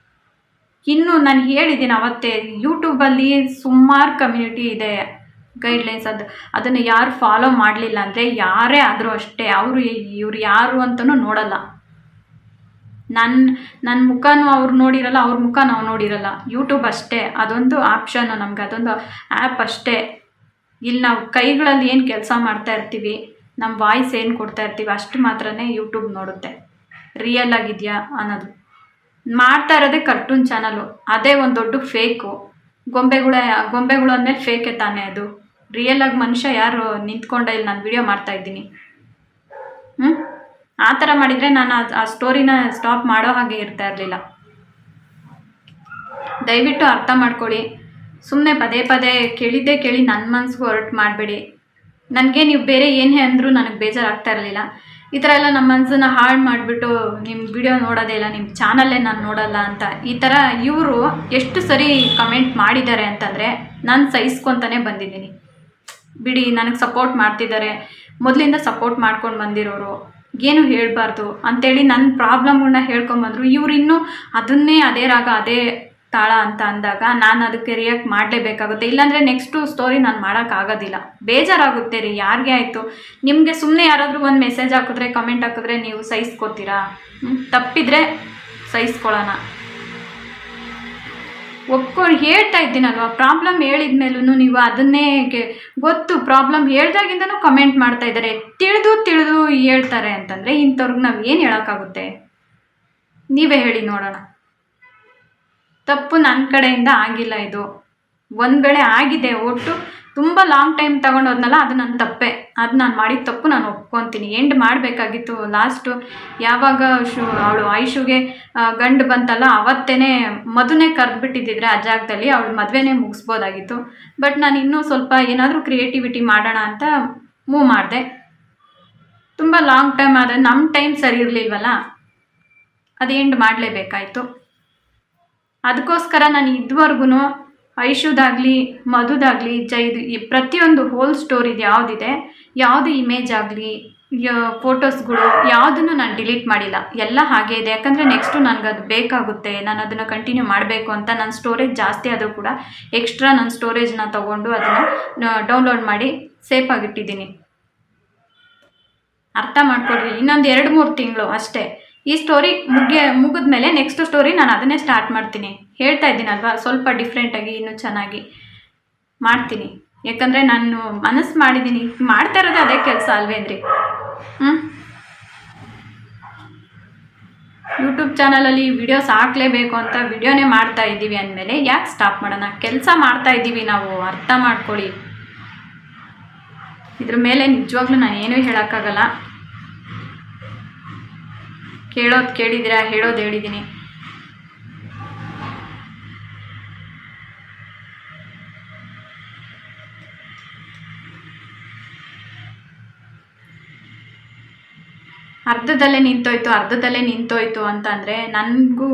ಇನ್ನು ನಾನು ಹೇಳಿದ್ದೀನಿ ಅವತ್ತೇ, ಯೂಟ್ಯೂಬಲ್ಲಿ ಸುಮಾರು ಕಮ್ಯುನಿಟಿ ಇದೆ, ಗೈಡ್ಲೈನ್ಸ್ ಅದನ್ನು ಯಾರು ಫಾಲೋ ಮಾಡಲಿಲ್ಲ ಅಂದರೆ ಯಾರೇ ಆದರೂ ಅಷ್ಟೇ, ಇವ್ರು ಯಾರು ಅಂತಲೂ ನೋಡಲ್ಲ ನನ್ನ ಮುಖನೂ ಅವ್ರು ನೋಡಿರಲ್ಲ, ಅವ್ರ ಮುಖ ನಾವು ನೋಡಿರಲ್ಲ. ಯೂಟ್ಯೂಬ್ ಅಷ್ಟೇ, ಅದೊಂದು ಆಪ್ಷನ್ನು ನಮ್ಗೆ, ಅದೊಂದು ಆ್ಯಪ್ ಅಷ್ಟೇ. ಇಲ್ಲಿ ನಾವು ಕೈಗಳಲ್ಲಿ ಏನು ಕೆಲಸ ಮಾಡ್ತಾ ಇರ್ತೀವಿ, ನಮ್ಮ ವಾಯ್ಸ್ ಏನು ಕೊಡ್ತಾ ಇರ್ತೀವಿ ಅಷ್ಟು ಮಾತ್ರನೇ ಯೂಟ್ಯೂಬ್ ನೋಡುತ್ತೆ ರಿಯಲ್ ಆಗಿದೆಯಾ ಅನ್ನೋದು. ಮಾಡ್ತಾ ಇರೋದೇ ಕಾರ್ಟೂನ್ ಚಾನಲು, ಅದೇ ಒಂದು ದೊಡ್ಡ ಫೇಕು. ಗೊಂಬೆಗಳು ಅಂದಮೇಲೆ ಫೇಕೆ ತಾನೇ ಅದು. ರಿಯಲಾಗಿ ಮನುಷ್ಯ ಯಾರು ನಿಂತ್ಕೊಂಡ ಇಲ್ಲಿ ನಾನು ವಿಡಿಯೋ ಮಾಡ್ತಾಯಿದ್ದೀನಿ. ಆ ಥರ ಮಾಡಿದರೆ ನಾನು ಆ ಸ್ಟೋರಿನ ಸ್ಟಾಪ್ ಮಾಡೋ ಹಾಗೆ ಇರ್ತಾ ಇರಲಿಲ್ಲ. ದಯವಿಟ್ಟು ಅರ್ಥ ಮಾಡ್ಕೊಳ್ಳಿ. ಸುಮ್ಮನೆ ಪದೇ ಪದೇ ಕೇಳಿದ್ದೇ ಕೇಳಿ ನನ್ನ ಮನಸ್ಸಿಗೂ ಹೊರಟು ಮಾಡಬೇಡಿ. ನನಗೆ ನೀವು ಬೇರೆ ಏನೇ ಅಂದರೂ ನನಗೆ ಬೇಜಾರಾಗ್ತಾ ಇರಲಿಲ್ಲ. ಈ ಥರ ಎಲ್ಲ ನಮ್ಮ ಮನಸ್ಸನ್ನು ಹಾಳು ಮಾಡಿಬಿಟ್ಟು ನಿಮ್ಮ ವಿಡಿಯೋ ನೋಡೋದೇ ಇಲ್ಲ, ನಿಮ್ಮ ಚಾನಲ್ಲೇ ನಾನು ನೋಡಲ್ಲ ಅಂತ ಈ ಥರ ಇವರು ಎಷ್ಟು ಸರಿ ಕಮೆಂಟ್ ಮಾಡಿದ್ದಾರೆ ಅಂತಂದರೆ ನಾನು ಸಹಿಸ್ಕೊತಾನೆ ಬಂದಿದ್ದೀನಿ. ಬಿಡಿ, ನನಗೆ ಸಪೋರ್ಟ್ ಮಾಡ್ತಿದ್ದಾರೆ, ಮೊದಲಿಂದ ಸಪೋರ್ಟ್ ಮಾಡ್ಕೊಂಡು ಬಂದಿರೋರು, ಏನು ಹೇಳಬಾರ್ದು ಅಂಥೇಳಿ ನನ್ನ ಪ್ರಾಬ್ಲಮ್ಗಳನ್ನ ಹೇಳ್ಕೊಂಬಂದರು. ಇವ್ರು ಇನ್ನೂ ಅದನ್ನೇ ಅದೇ ರಾಗ ಅದೇ ತಾಳ ಅಂತ ಅಂದಾಗ ನಾನು ಅದಕ್ಕೆ ರಿಯಾಕ್ಟ್ ಮಾಡಲೇಬೇಕಾಗುತ್ತೆ. ಇಲ್ಲಾಂದರೆ ನೆಕ್ಸ್ಟು ಸ್ಟೋರಿ ನಾನು ಮಾಡೋಕ್ಕಾಗೋದಿಲ್ಲ. ಬೇಜಾರಾಗುತ್ತೆ ರೀ, ಯಾರಿಗೆ ಆಯಿತು. ನಿಮಗೆ ಸುಮ್ಮನೆ ಯಾರಾದರೂ ಒಂದು ಮೆಸೇಜ್ ಹಾಕಿದ್ರೆ, ಕಮೆಂಟ್ ಹಾಕಿದ್ರೆ ನೀವು ಸಹಿಸ್ಕೋತೀರಾ? ತಪ್ಪಿದರೆ ಸಹಿಸ್ಕೊಳ್ಳೋಣ, ಒಪ್ಕೊಂಡು ಹೇಳ್ತಾ ಇದ್ದೀನಲ್ವ. ಪ್ರಾಬ್ಲಮ್ ಹೇಳಿದ ಮೇಲೂ ನೀವು ಅದನ್ನೇ ಗೊತ್ತು, ಪ್ರಾಬ್ಲಮ್ ಹೇಳ್ದಾಗಿಂದನೂ ಕಮೆಂಟ್ ಮಾಡ್ತಾ ಇದ್ದಾರೆ. ತಿಳಿದು ಹೇಳ್ತಾರೆ ಅಂತಂದರೆ ಇಂಥವ್ರಿಗೆ ನಾವು ಏನು ಹೇಳೋಕ್ಕಾಗುತ್ತೆ? ನೀವೇ ಹೇಳಿ ನೋಡೋಣ. ತಪ್ಪು ನನ್ನ ಕಡೆಯಿಂದ ಆಗಿಲ್ಲ. ಇದು ಒಂದು ವೇಳೆ ಆಗಿದೆ, ಒಟ್ಟು ತುಂಬ ಲಾಂಗ್ ಟೈಮ್ ತೊಗೊಂಡೋದ್ನಲ್ಲ, ಅದು ನನ್ನ ತಪ್ಪೆ. ಅದು ನಾನು ಮಾಡಿದ ತಪ್ಪು, ನಾನು ಒಪ್ಕೊತೀನಿ. ಎಂಡ್ ಮಾಡಬೇಕಾಗಿತ್ತು. ಲಾಸ್ಟು ಯಾವಾಗ ಅವಳು ಐಶುಗೆ ಗಂಡು ಬಂತಲ್ಲ, ಅವತ್ತೇ ಮದುವೆ ಕರೆದ್ಬಿಟ್ಟಿದ್ದಿದ್ರೆ ಆ ಜಾಗದಲ್ಲಿ ಅವಳು ಮದುವೆನೇ ಮುಗಿಸ್ಬೋದಾಗಿತ್ತು. ಬಟ್ ನಾನು ಇನ್ನೂ ಸ್ವಲ್ಪ ಏನಾದರೂ ಕ್ರಿಯೇಟಿವಿಟಿ ಮಾಡೋಣ ಅಂತ ಮೂವ್ ಮಾಡಿದೆ. ತುಂಬ ಲಾಂಗ್ ಟೈಮ್ ಆದರೆ ನಮ್ಮ ಟೈಮ್ ಸರಿ ಇರಲಿಲ್ವಲ್ಲ, ಅದು ಎಂಡ್ ಮಾಡಲೇಬೇಕಾಯಿತು. ಅದಕ್ಕೋಸ್ಕರ ನಾನು ಇದುವರೆಗೂ ಐಶುದಾಗಲಿ ಮಧುದಾಗಲಿ ಜೈದು ಈ ಪ್ರತಿಯೊಂದು ಹೋಲ್ ಸ್ಟೋರಿದು ಯಾವುದಿದೆ, ಯಾವುದು ಇಮೇಜ್ ಆಗಲಿ ಫೋಟೋಸ್ಗಳು ಯಾವುದನ್ನು ನಾನು ಡಿಲೀಟ್ ಮಾಡಿಲ್ಲ. ಎಲ್ಲ ಹಾಗೇ ಇದೆ. ಯಾಕಂದರೆ ನೆಕ್ಸ್ಟು ನನಗದು ಬೇಕಾಗುತ್ತೆ, ನಾನು ಅದನ್ನು ಕಂಟಿನ್ಯೂ ಮಾಡಬೇಕು ಅಂತ. ನನ್ನ ಸ್ಟೋರೇಜ್ ಜಾಸ್ತಿ ಆದರೂ ಕೂಡ ಎಕ್ಸ್ಟ್ರಾ ನನ್ನ ಸ್ಟೋರೇಜ್ನ ತೊಗೊಂಡು ಅದನ್ನು ಡೌನ್ಲೋಡ್ ಮಾಡಿ ಸೇಫಾಗಿಟ್ಟಿದ್ದೀನಿ. ಅರ್ಥ ಮಾಡ್ಕೊಡ್ರಿ. ಇನ್ನೊಂದು 2-3 ತಿಂಗಳು ಅಷ್ಟೇ. ಈ ಸ್ಟೋರಿ ಮುಗಿದ್ಮೇಲೆ ನೆಕ್ಸ್ಟ್ ಸ್ಟೋರಿ ನಾನು ಅದನ್ನೇ ಸ್ಟಾರ್ಟ್ ಮಾಡ್ತೀನಿ. ಹೇಳ್ತಾ ಇದ್ದೀನಲ್ವ, ಸ್ವಲ್ಪ ಡಿಫ್ರೆಂಟಾಗಿ ಇನ್ನೂ ಚೆನ್ನಾಗಿ ಮಾಡ್ತೀನಿ. ಯಾಕಂದರೆ ನಾನು ಮನಸ್ಸು ಮಾಡಿದ್ದೀನಿ, ಮಾಡ್ತಾ ಇರೋದು ಅದೇ ಕೆಲಸ ಅಲ್ವೇನ್ರಿ. ಯೂಟ್ಯೂಬ್ ಚಾನಲಲ್ಲಿ ವಿಡಿಯೋಸ್ ಹಾಕಲೇಬೇಕು ಅಂತ ವಿಡಿಯೋನೇ ಮಾಡ್ತಾ ಇದ್ದೀವಿ ಅಂದಮೇಲೆ ಯಾಕೆ ಸ್ಟಾಪ್ ಮಾಡೋಣ? ಕೆಲಸ ಮಾಡ್ತಾ ಇದ್ದೀವಿ ನಾವು, ಅರ್ಥ ಮಾಡ್ಕೊಳ್ಳಿ. ಇದ್ರ ಮೇಲೆ ನಿಜವಾಗ್ಲೂ ನಾನು ಏನೂ ಹೇಳೋಕ್ಕಾಗಲ್ಲ. ಕೇಳೋದು ಕೇಳಿದ್ದೀರಾ, ಹೇಳೋದು ಹೇಳಿದ್ದೀನಿ. ಅರ್ಧದಲ್ಲೇ ನಿಂತೋಯ್ತು ಅಂತಂದರೆ ನನಗೂ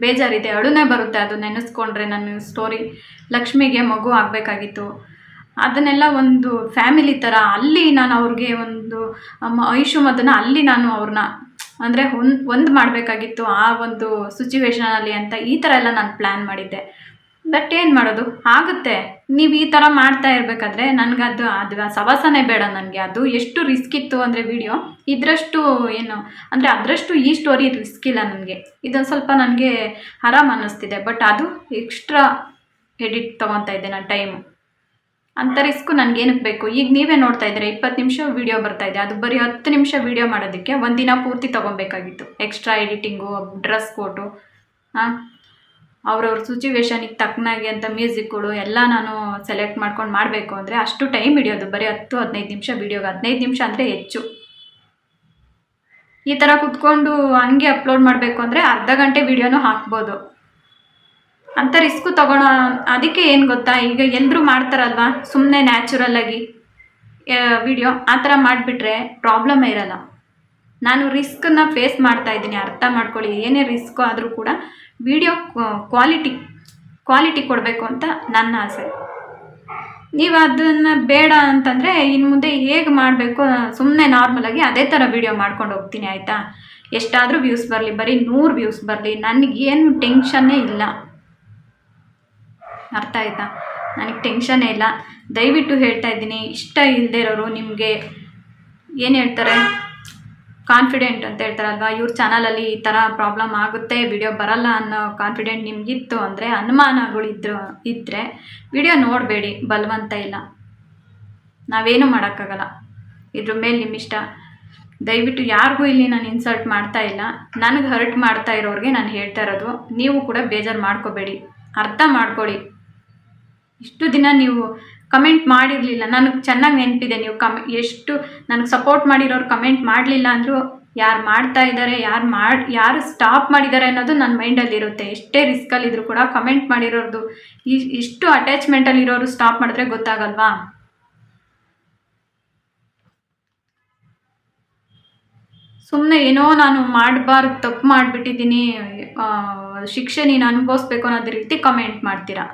ಬೇಜಾರಿದೆ, ಅಳುನೇ ಬರುತ್ತೆ ಅದು ನೆನೆಸ್ಕೊಂಡ್ರೆ. ನನ್ನ ಸ್ಟೋರಿ ಲಕ್ಷ್ಮಿಗೆ ಮಗು ಆಗಬೇಕಾಗಿತ್ತು, ಅದನ್ನೆಲ್ಲ ಒಂದು ಫ್ಯಾಮಿಲಿ ಥರ ಅಲ್ಲಿ ನಾನು ಅವ್ರಿಗೆ ಒಂದು ಐಶು ಮದನ ಅಲ್ಲಿ ನಾನು ಅವ್ರನ್ನ ಅಂದರೆ ಒಂದು ಮಾಡಬೇಕಾಗಿತ್ತು ಆ ಒಂದು ಸಿಚುವೇಶನಲ್ಲಿ ಅಂತ ಈ ಥರ ಎಲ್ಲ ನಾನು ಪ್ಲ್ಯಾನ್ ಮಾಡಿದ್ದೆ. ಬಟ್ ಏನು ಮಾಡೋದು, ಆಗುತ್ತೆ. ನೀವು ಈ ಥರ ಮಾಡ್ತಾ ಇರಬೇಕಾದ್ರೆ ನನಗದು ಸವಾಸನೇ ಬೇಡ ನನಗೆ. ಅದು ಎಷ್ಟು ರಿಸ್ಕ್ ಇತ್ತು ಅಂದರೆ ವಿಡಿಯೋ ಇದರಷ್ಟು ಏನು ಅಂದರೆ ಅದರಷ್ಟು ಈ ಸ್ಟೋರಿ ರಿಸ್ಕ್ ಇಲ್ಲ ನನಗೆ. ಇದೊಂದು ಸ್ವಲ್ಪ ನನಗೆ ಆರಾಮ್ ಅನ್ನಿಸ್ತಿದೆ. ಬಟ್ ಅದು ಎಕ್ಸ್ಟ್ರಾ ಎಡಿಟ್ ತೊಗೊತಾ ಇದ್ದೆ ನಾನು ಟೈಮು. ಅಂಥ ರಿಸ್ಕು ನನಗೇನಕ್ಕೆ ಬೇಕು? ಈಗ ನೀವೇ ನೋಡ್ತಾ ಇದ್ದೀರಾ, 20 ನಿಮಿಷ ವೀಡಿಯೋ ಬರ್ತಾಯಿದೆ. ಅದು ಬರೀ 10 ನಿಮಿಷ ವೀಡಿಯೋ ಮಾಡೋದಕ್ಕೆ ಒಂದಿನ ಪೂರ್ತಿ ತೊಗೊಬೇಕಾಗಿತ್ತು. ಎಕ್ಸ್ಟ್ರಾ ಎಡಿಟಿಂಗು, ಡ್ರೆಸ್ ಕೋಟು, ಅವ್ರವ್ರ ಸಿಚುವೇಶನಿಗೆ ತಕ್ಕನಾಗಿ ಅಂತ ಮ್ಯೂಸಿಕ್ಗಳು ಎಲ್ಲ ನಾನು ಸೆಲೆಕ್ಟ್ ಮಾಡ್ಕೊಂಡು ಮಾಡಬೇಕು ಅಂದರೆ ಅಷ್ಟು ಟೈಮ್ ಹಿಡಿಯೋದು. ಬರೀ 10-15 ನಿಮಿಷ ವೀಡಿಯೋಗೆ 15 ನಿಮಿಷ ಅಂದರೆ ಹೆಚ್ಚು. ಈ ಥರ ಕುತ್ಕೊಂಡು ಹಂಗೆ ಅಪ್ಲೋಡ್ ಮಾಡಬೇಕು ಅಂದರೆ ಅರ್ಧ ಗಂಟೆ ವೀಡಿಯೋನೂ ಹಾಕ್ಬೋದು. ಅಂಥ ರಿಸ್ಕು ತೊಗೊಳೋ ಅದಕ್ಕೆ ಏನು ಗೊತ್ತಾ, ಈಗ ಎಲ್ಲರೂ ಮಾಡ್ತಾರಲ್ವ ಸುಮ್ಮನೆ ನ್ಯಾಚುರಲ್ಲಾಗಿ ವಿಡಿಯೋ, ಆ ಥರ ಮಾಡಿಬಿಟ್ರೆ ಪ್ರಾಬ್ಲಮೇ ಇರಲ್ಲ. ನಾನು ರಿಸ್ಕನ್ನು ಫೇಸ್ ಮಾಡ್ತಾಯಿದ್ದೀನಿ, ಅರ್ಥ ಮಾಡ್ಕೊಳ್ಳಿ. ಏನೇ ರಿಸ್ಕು ಆದರೂ ಕೂಡ ವಿಡಿಯೋ ಕ್ವಾಲಿಟಿ ಕೊಡಬೇಕು ಅಂತ ನನ್ನ ಆಸೆ. ನೀವು ಅದನ್ನು ಬೇಡ ಅಂತಂದರೆ ಇನ್ನು ಮುಂದೆ ಹೇಗೆ ಮಾಡಬೇಕು, ಸುಮ್ಮನೆ ನಾರ್ಮಲಾಗಿ ಅದೇ ಥರ ವೀಡಿಯೋ ಮಾಡ್ಕೊಂಡು ಹೋಗ್ತೀನಿ, ಆಯಿತಾ? ಎಷ್ಟಾದರೂ ವ್ಯೂಸ್ ಬರಲಿ, ಬರೀ 100 ವ್ಯೂಸ್ ಬರಲಿ, ನನಗೇನು ಟೆನ್ಷನ್ನೇ ಇಲ್ಲ. ಅರ್ಥ ಆಯಿತಾ? ನನಗೆ ಟೆನ್ಷನ್ನೇ ಇಲ್ಲ. ದಯವಿಟ್ಟು ಹೇಳ್ತಾ ಇದ್ದೀನಿ, ಇಷ್ಟ ಇಲ್ಲದೆ ಇರೋರು ನಿಮಗೆ ಏನು ಹೇಳ್ತಾರೆ, ಕಾನ್ಫಿಡೆಂಟ್ ಅಂತ ಹೇಳ್ತಾರಲ್ವ, ಇವ್ರ ಚಾನಲಲ್ಲಿ ಈ ಥರ ಪ್ರಾಬ್ಲಮ್ ಆಗುತ್ತೆ, ವಿಡಿಯೋ ಬರಲ್ಲ ಅನ್ನೋ ಕಾನ್ಫಿಡೆಂಟ್ ನಿಮಗಿತ್ತು ಅಂದರೆ, ಇದ್ದರೆ ವಿಡಿಯೋ ನೋಡಬೇಡಿ, ಬಲವಂತ ಇಲ್ಲ, ನಾವೇನು ಮಾಡೋಕ್ಕಾಗಲ್ಲ. ಇದ್ರ ಮೇಲೆ ನಿಮ್ಮ ಇಷ್ಟ. ದಯವಿಟ್ಟು ಯಾರಿಗೂ ಇಲ್ಲಿ ನಾನು ಇನ್ಸಲ್ಟ್ ಮಾಡ್ತಾ ಇಲ್ಲ, ನನಗೆ ಹರ್ಟ್ ಮಾಡ್ತಾ ಇರೋರಿಗೆ ನಾನು ಹೇಳ್ತಾ ಇರೋದು. ನೀವು ಕೂಡ ಬೇಜಾರು ಮಾಡ್ಕೋಬೇಡಿ, ಅರ್ಥ ಮಾಡ್ಕೊಳ್ಳಿ. ಇಷ್ಟು ದಿನ ನೀವು ಕಮೆಂಟ್ ಮಾಡಿರಲಿಲ್ಲ, ನನಗೆ ಚೆನ್ನಾಗಿ ನೆನಪಿದೆ. ನೀವು ಎಷ್ಟು ನನಗೆ ಸಪೋರ್ಟ್ ಮಾಡಿರೋರು ಕಮೆಂಟ್ ಮಾಡಲಿಲ್ಲ ಅಂದರೂ ಯಾರು ಮಾಡ್ತಾ ಇದ್ದಾರೆ, ಯಾರು ಸ್ಟಾಪ್ ಮಾಡಿದ್ದಾರೆ ಅನ್ನೋದು ನನ್ನ ಮೈಂಡಲ್ಲಿರುತ್ತೆ. ಎಷ್ಟೇ ರಿಸ್ಕಲ್ಲಿದ್ದರೂ ಕೂಡ ಕಮೆಂಟ್ ಮಾಡಿರೋದು ಇಷ್ಟು ಅಟ್ಯಾಚ್ಮೆಂಟಲ್ಲಿರೋರು ಸ್ಟಾಪ್ ಮಾಡಿದ್ರೆ ಗೊತ್ತಾಗಲ್ವಾ? ಸುಮ್ಮನೆ ಏನೋ ನಾನು ಮಾಡಬಾರ್ದು, ತಪ್ಪು ಮಾಡಿಬಿಟ್ಟಿದ್ದೀನಿ, ಶಿಕ್ಷೆ ನೀನು ಅನುಭವಿಸ್ಬೇಕು ಅನ್ನೋದು ರೀತಿ ಕಮೆಂಟ್ ಮಾಡ್ತೀರಾ.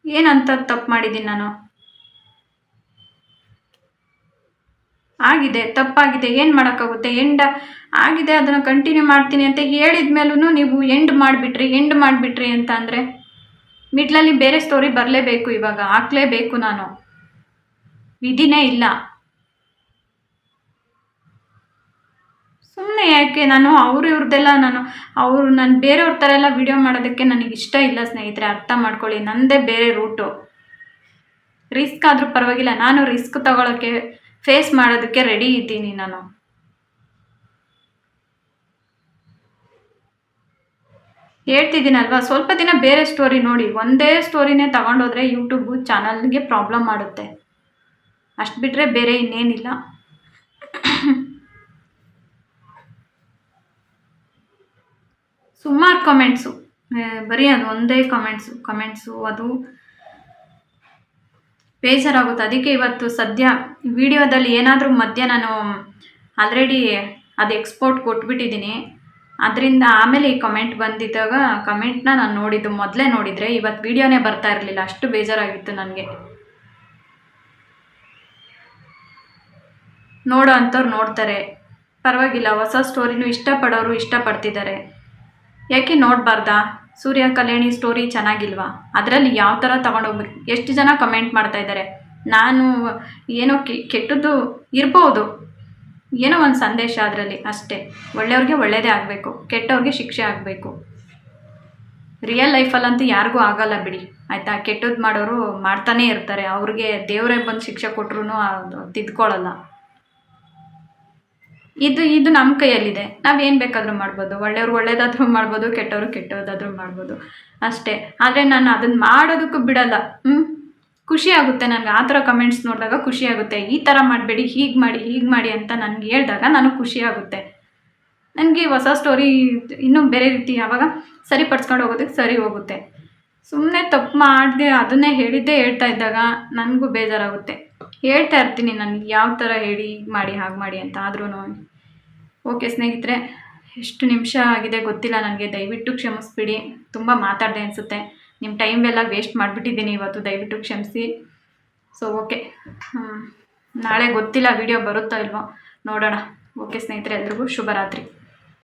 ಏನಂತ ತಪ್ಪು ಮಾಡಿದ್ದೀನಿ ನಾನು? ಆಗಿದೆ, ತಪ್ಪಾಗಿದೆ, ಏನು ಮಾಡೋಕ್ಕಾಗುತ್ತೆ? ಆಗಿದೆ, ಅದನ್ನು ಕಂಟಿನ್ಯೂ ಮಾಡ್ತೀನಿ ಅಂತ ಹೇಳಿದ ಮೇಲೂ ನೀವು ಎಂಡ್ ಮಾಡಿಬಿಟ್ರಿ ಅಂತ ಅಂದರೆ ಮಿಡ್ಲಲ್ಲಿ ಬೇರೆ ಸ್ಟೋರಿ ಬರಲೇಬೇಕು, ಇವಾಗ ಹಾಕ್ಲೇಬೇಕು, ನಾನು ವಿಧಿನೇ ಇಲ್ಲ. ಸುಮ್ಮನೆ ಯಾಕೆ ನಾನು ಇವ್ರದ್ದೆಲ್ಲ ನಾನು ಬೇರೆಯವ್ರ ಥರ ಎಲ್ಲ ವಿಡಿಯೋ ಮಾಡೋದಕ್ಕೆ ನನಗೆ ಇಷ್ಟ ಇಲ್ಲ ಸ್ನೇಹಿತರೆ, ಅರ್ಥ ಮಾಡ್ಕೊಳ್ಳಿ. ನನ್ನದೇ ಬೇರೆ ರೂಟು. ರಿಸ್ಕ್ ಆದರೂ ಪರವಾಗಿಲ್ಲ, ನಾನು ರಿಸ್ಕ್ ತಗೊಳ್ಳೋಕ್ಕೆ, ಫೇಸ್ ಮಾಡೋದಕ್ಕೆ ರೆಡಿ ಇದ್ದೀನಿ ನಾನು. ಹೇಳ್ತಿದ್ದೀನಲ್ವಾ, ಸ್ವಲ್ಪ ದಿನ ಬೇರೆ ಸ್ಟೋರಿ ನೋಡಿ. ಒಂದೇ ಸ್ಟೋರಿನೇ ತಗೊಂಡೋದ್ರೆ ಯೂಟ್ಯೂಬು ಚಾನಲ್ಗೆ ಪ್ರಾಬ್ಲಮ್ ಮಾಡುತ್ತೆ. ಅಷ್ಟು ಬಿಟ್ಟರೆ ಬೇರೆ ಇನ್ನೇನಿಲ್ಲ. ಸುಮಾರು ಕಮೆಂಟ್ಸು, ಬರೀ ಅದು ಒಂದೇ ಕಮೆಂಟ್ಸು ಅದು ಬೇಜಾರಾಗುತ್ತೆ. ಅದಕ್ಕೆ ಇವತ್ತು ಸದ್ಯ ವಿಡಿಯೋದಲ್ಲಿ ಏನಾದರೂ ಮಧ್ಯ ನಾನು ಆಲ್ರೆಡಿ ಅದು ಎಕ್ಸ್ಪೋರ್ಟ್ ಕೊಟ್ಬಿಟ್ಟಿದ್ದೀನಿ. ಅದರಿಂದ ಆಮೇಲೆ ಈ ಕಮೆಂಟ್ ಬಂದಿದ್ದಾಗ ಕಮೆಂಟ್ನ ನಾನು ಮೊದಲೇ ನೋಡಿದರೆ ಇವತ್ತು ವಿಡಿಯೋನೇ ಬರ್ತಾ ಇರಲಿಲ್ಲ, ಅಷ್ಟು ಬೇಜಾರಾಗಿತ್ತು ನನಗೆ. ನೋಡೋ ಅಂಥವ್ರು ನೋಡ್ತಾರೆ, ಪರವಾಗಿಲ್ಲ. ಹೊಸ ಸ್ಟೋರಿನೂ ಇಷ್ಟಪಡೋರು ಇಷ್ಟಪಡ್ತಿದ್ದಾರೆ, ಯಾಕೆ ನೋಡಬಾರ್ದಾ? ಸೂರ್ಯ ಕಲ್ಯಾಣಿ ಸ್ಟೋರಿ ಚೆನ್ನಾಗಿಲ್ವಾ? ಅದರಲ್ಲಿ ಯಾವ ಥರ ತೊಗೊಂಡೋಗ್ಬೇಕು? ಎಷ್ಟು ಜನ ಕಮೆಂಟ್ ಮಾಡ್ತಾ ಇದ್ದಾರೆ. ನಾನು ಏನೋ ಕೆಟ್ಟದ್ದು ಇರ್ಬೋದು, ಏನೋ ಒಂದು ಸಂದೇಶ ಅದರಲ್ಲಿ ಅಷ್ಟೇ. ಒಳ್ಳೆಯವ್ರಿಗೆ ಒಳ್ಳೆಯದೇ ಆಗಬೇಕು, ಕೆಟ್ಟವ್ರಿಗೆ ಶಿಕ್ಷೆ ಆಗಬೇಕು. ರಿಯಲ್ ಲೈಫಲ್ಲಂತೂ ಯಾರಿಗೂ ಆಗಲ್ಲ ಬಿಡಿ, ಆಯಿತಾ? ಕೆಟ್ಟದ್ದು ಮಾಡೋರು ಮಾಡ್ತಾನೇ ಇರ್ತಾರೆ, ಅವ್ರಿಗೆ ದೇವರೇ ಬಂದು ಶಿಕ್ಷೆ ಕೊಟ್ಟರು ತಿದ್ಕೊಳ್ಳಲ್ಲ. ಇದು ನಮ್ಮ ಕೈಯಲ್ಲಿದೆ, ನಾವೇನು ಬೇಕಾದರೂ ಮಾಡ್ಬೋದು. ಒಳ್ಳೆಯವ್ರು ಒಳ್ಳೇದಾದರೂ ಮಾಡ್ಬೋದು, ಕೆಟ್ಟವರು ಕೆಟ್ಟದಾದರೂ ಮಾಡ್ಬೋದು ಅಷ್ಟೇ. ಆದರೆ ನಾನು ಅದನ್ನು ಮಾಡೋದಕ್ಕೂ ಬಿಡಲ್ಲ. ಖುಷಿ ಆಗುತ್ತೆ ನನಗೆ ಆ ಥರ ಕಮೆಂಟ್ಸ್ ನೋಡಿದಾಗ, ಖುಷಿ ಆಗುತ್ತೆ. ಈ ಥರ ಮಾಡಬೇಡಿ, ಹೀಗೆ ಮಾಡಿ ಅಂತ ನನಗೆ ಹೇಳಿದಾಗ ನನಗೆ ಖುಷಿ ಆಗುತ್ತೆ. ನನಗೆ ಹೊಸ ಸ್ಟೋರಿ ಇನ್ನೂ ಬೇರೆ ರೀತಿ ಯಾವಾಗ ಸರಿಪಡಿಸ್ಕೊಂಡು ಹೋಗೋದಕ್ಕೆ ಸರಿ ಹೋಗುತ್ತೆ. ಸುಮ್ಮನೆ ತಪ್ಪು ಮಾಡಿದೆ ಅದನ್ನೇ ಹೇಳ್ತಾ ಇದ್ದಾಗ ನನಗೂ ಬೇಜಾರಾಗುತ್ತೆ. ಹೇಳ್ತಾ ಇರ್ತೀನಿ ನನಗೆ ಯಾವ ಥರ ಹೇಳಿ, ಹೀಗೆ ಮಾಡಿ ಹಾಗೆ ಮಾಡಿ ಅಂತ. ಆದ್ರೂ ಓಕೆ ಸ್ನೇಹಿತರೆ, ಎಷ್ಟು ನಿಮಿಷ ಆಗಿದೆ ಗೊತ್ತಿಲ್ಲ ನನಗೆ, ದಯವಿಟ್ಟು ಕ್ಷಮಿಸ್ಬಿಡಿ. ತುಂಬ ಮಾತಾಡಿದೆ ಅನಿಸುತ್ತೆ, ನಿಮ್ಮ ಟೈಮ್ ಎಲ್ಲ ವೇಸ್ಟ್ ಮಾಡಿಬಿಟ್ಟಿದ್ದೀನಿ ಇವತ್ತು, ದಯವಿಟ್ಟು ಕ್ಷಮಿಸಿ. ಸೊ ಓಕೆ, ನಾಳೆ ಗೊತ್ತಿಲ್ಲ ವಿಡಿಯೋ ಬರುತ್ತೋ ಇಲ್ವೋ, ನೋಡೋಣ. ಓಕೆ ಸ್ನೇಹಿತರೆ, ಎಲ್ರಿಗೂ ಶುಭರಾತ್ರಿ.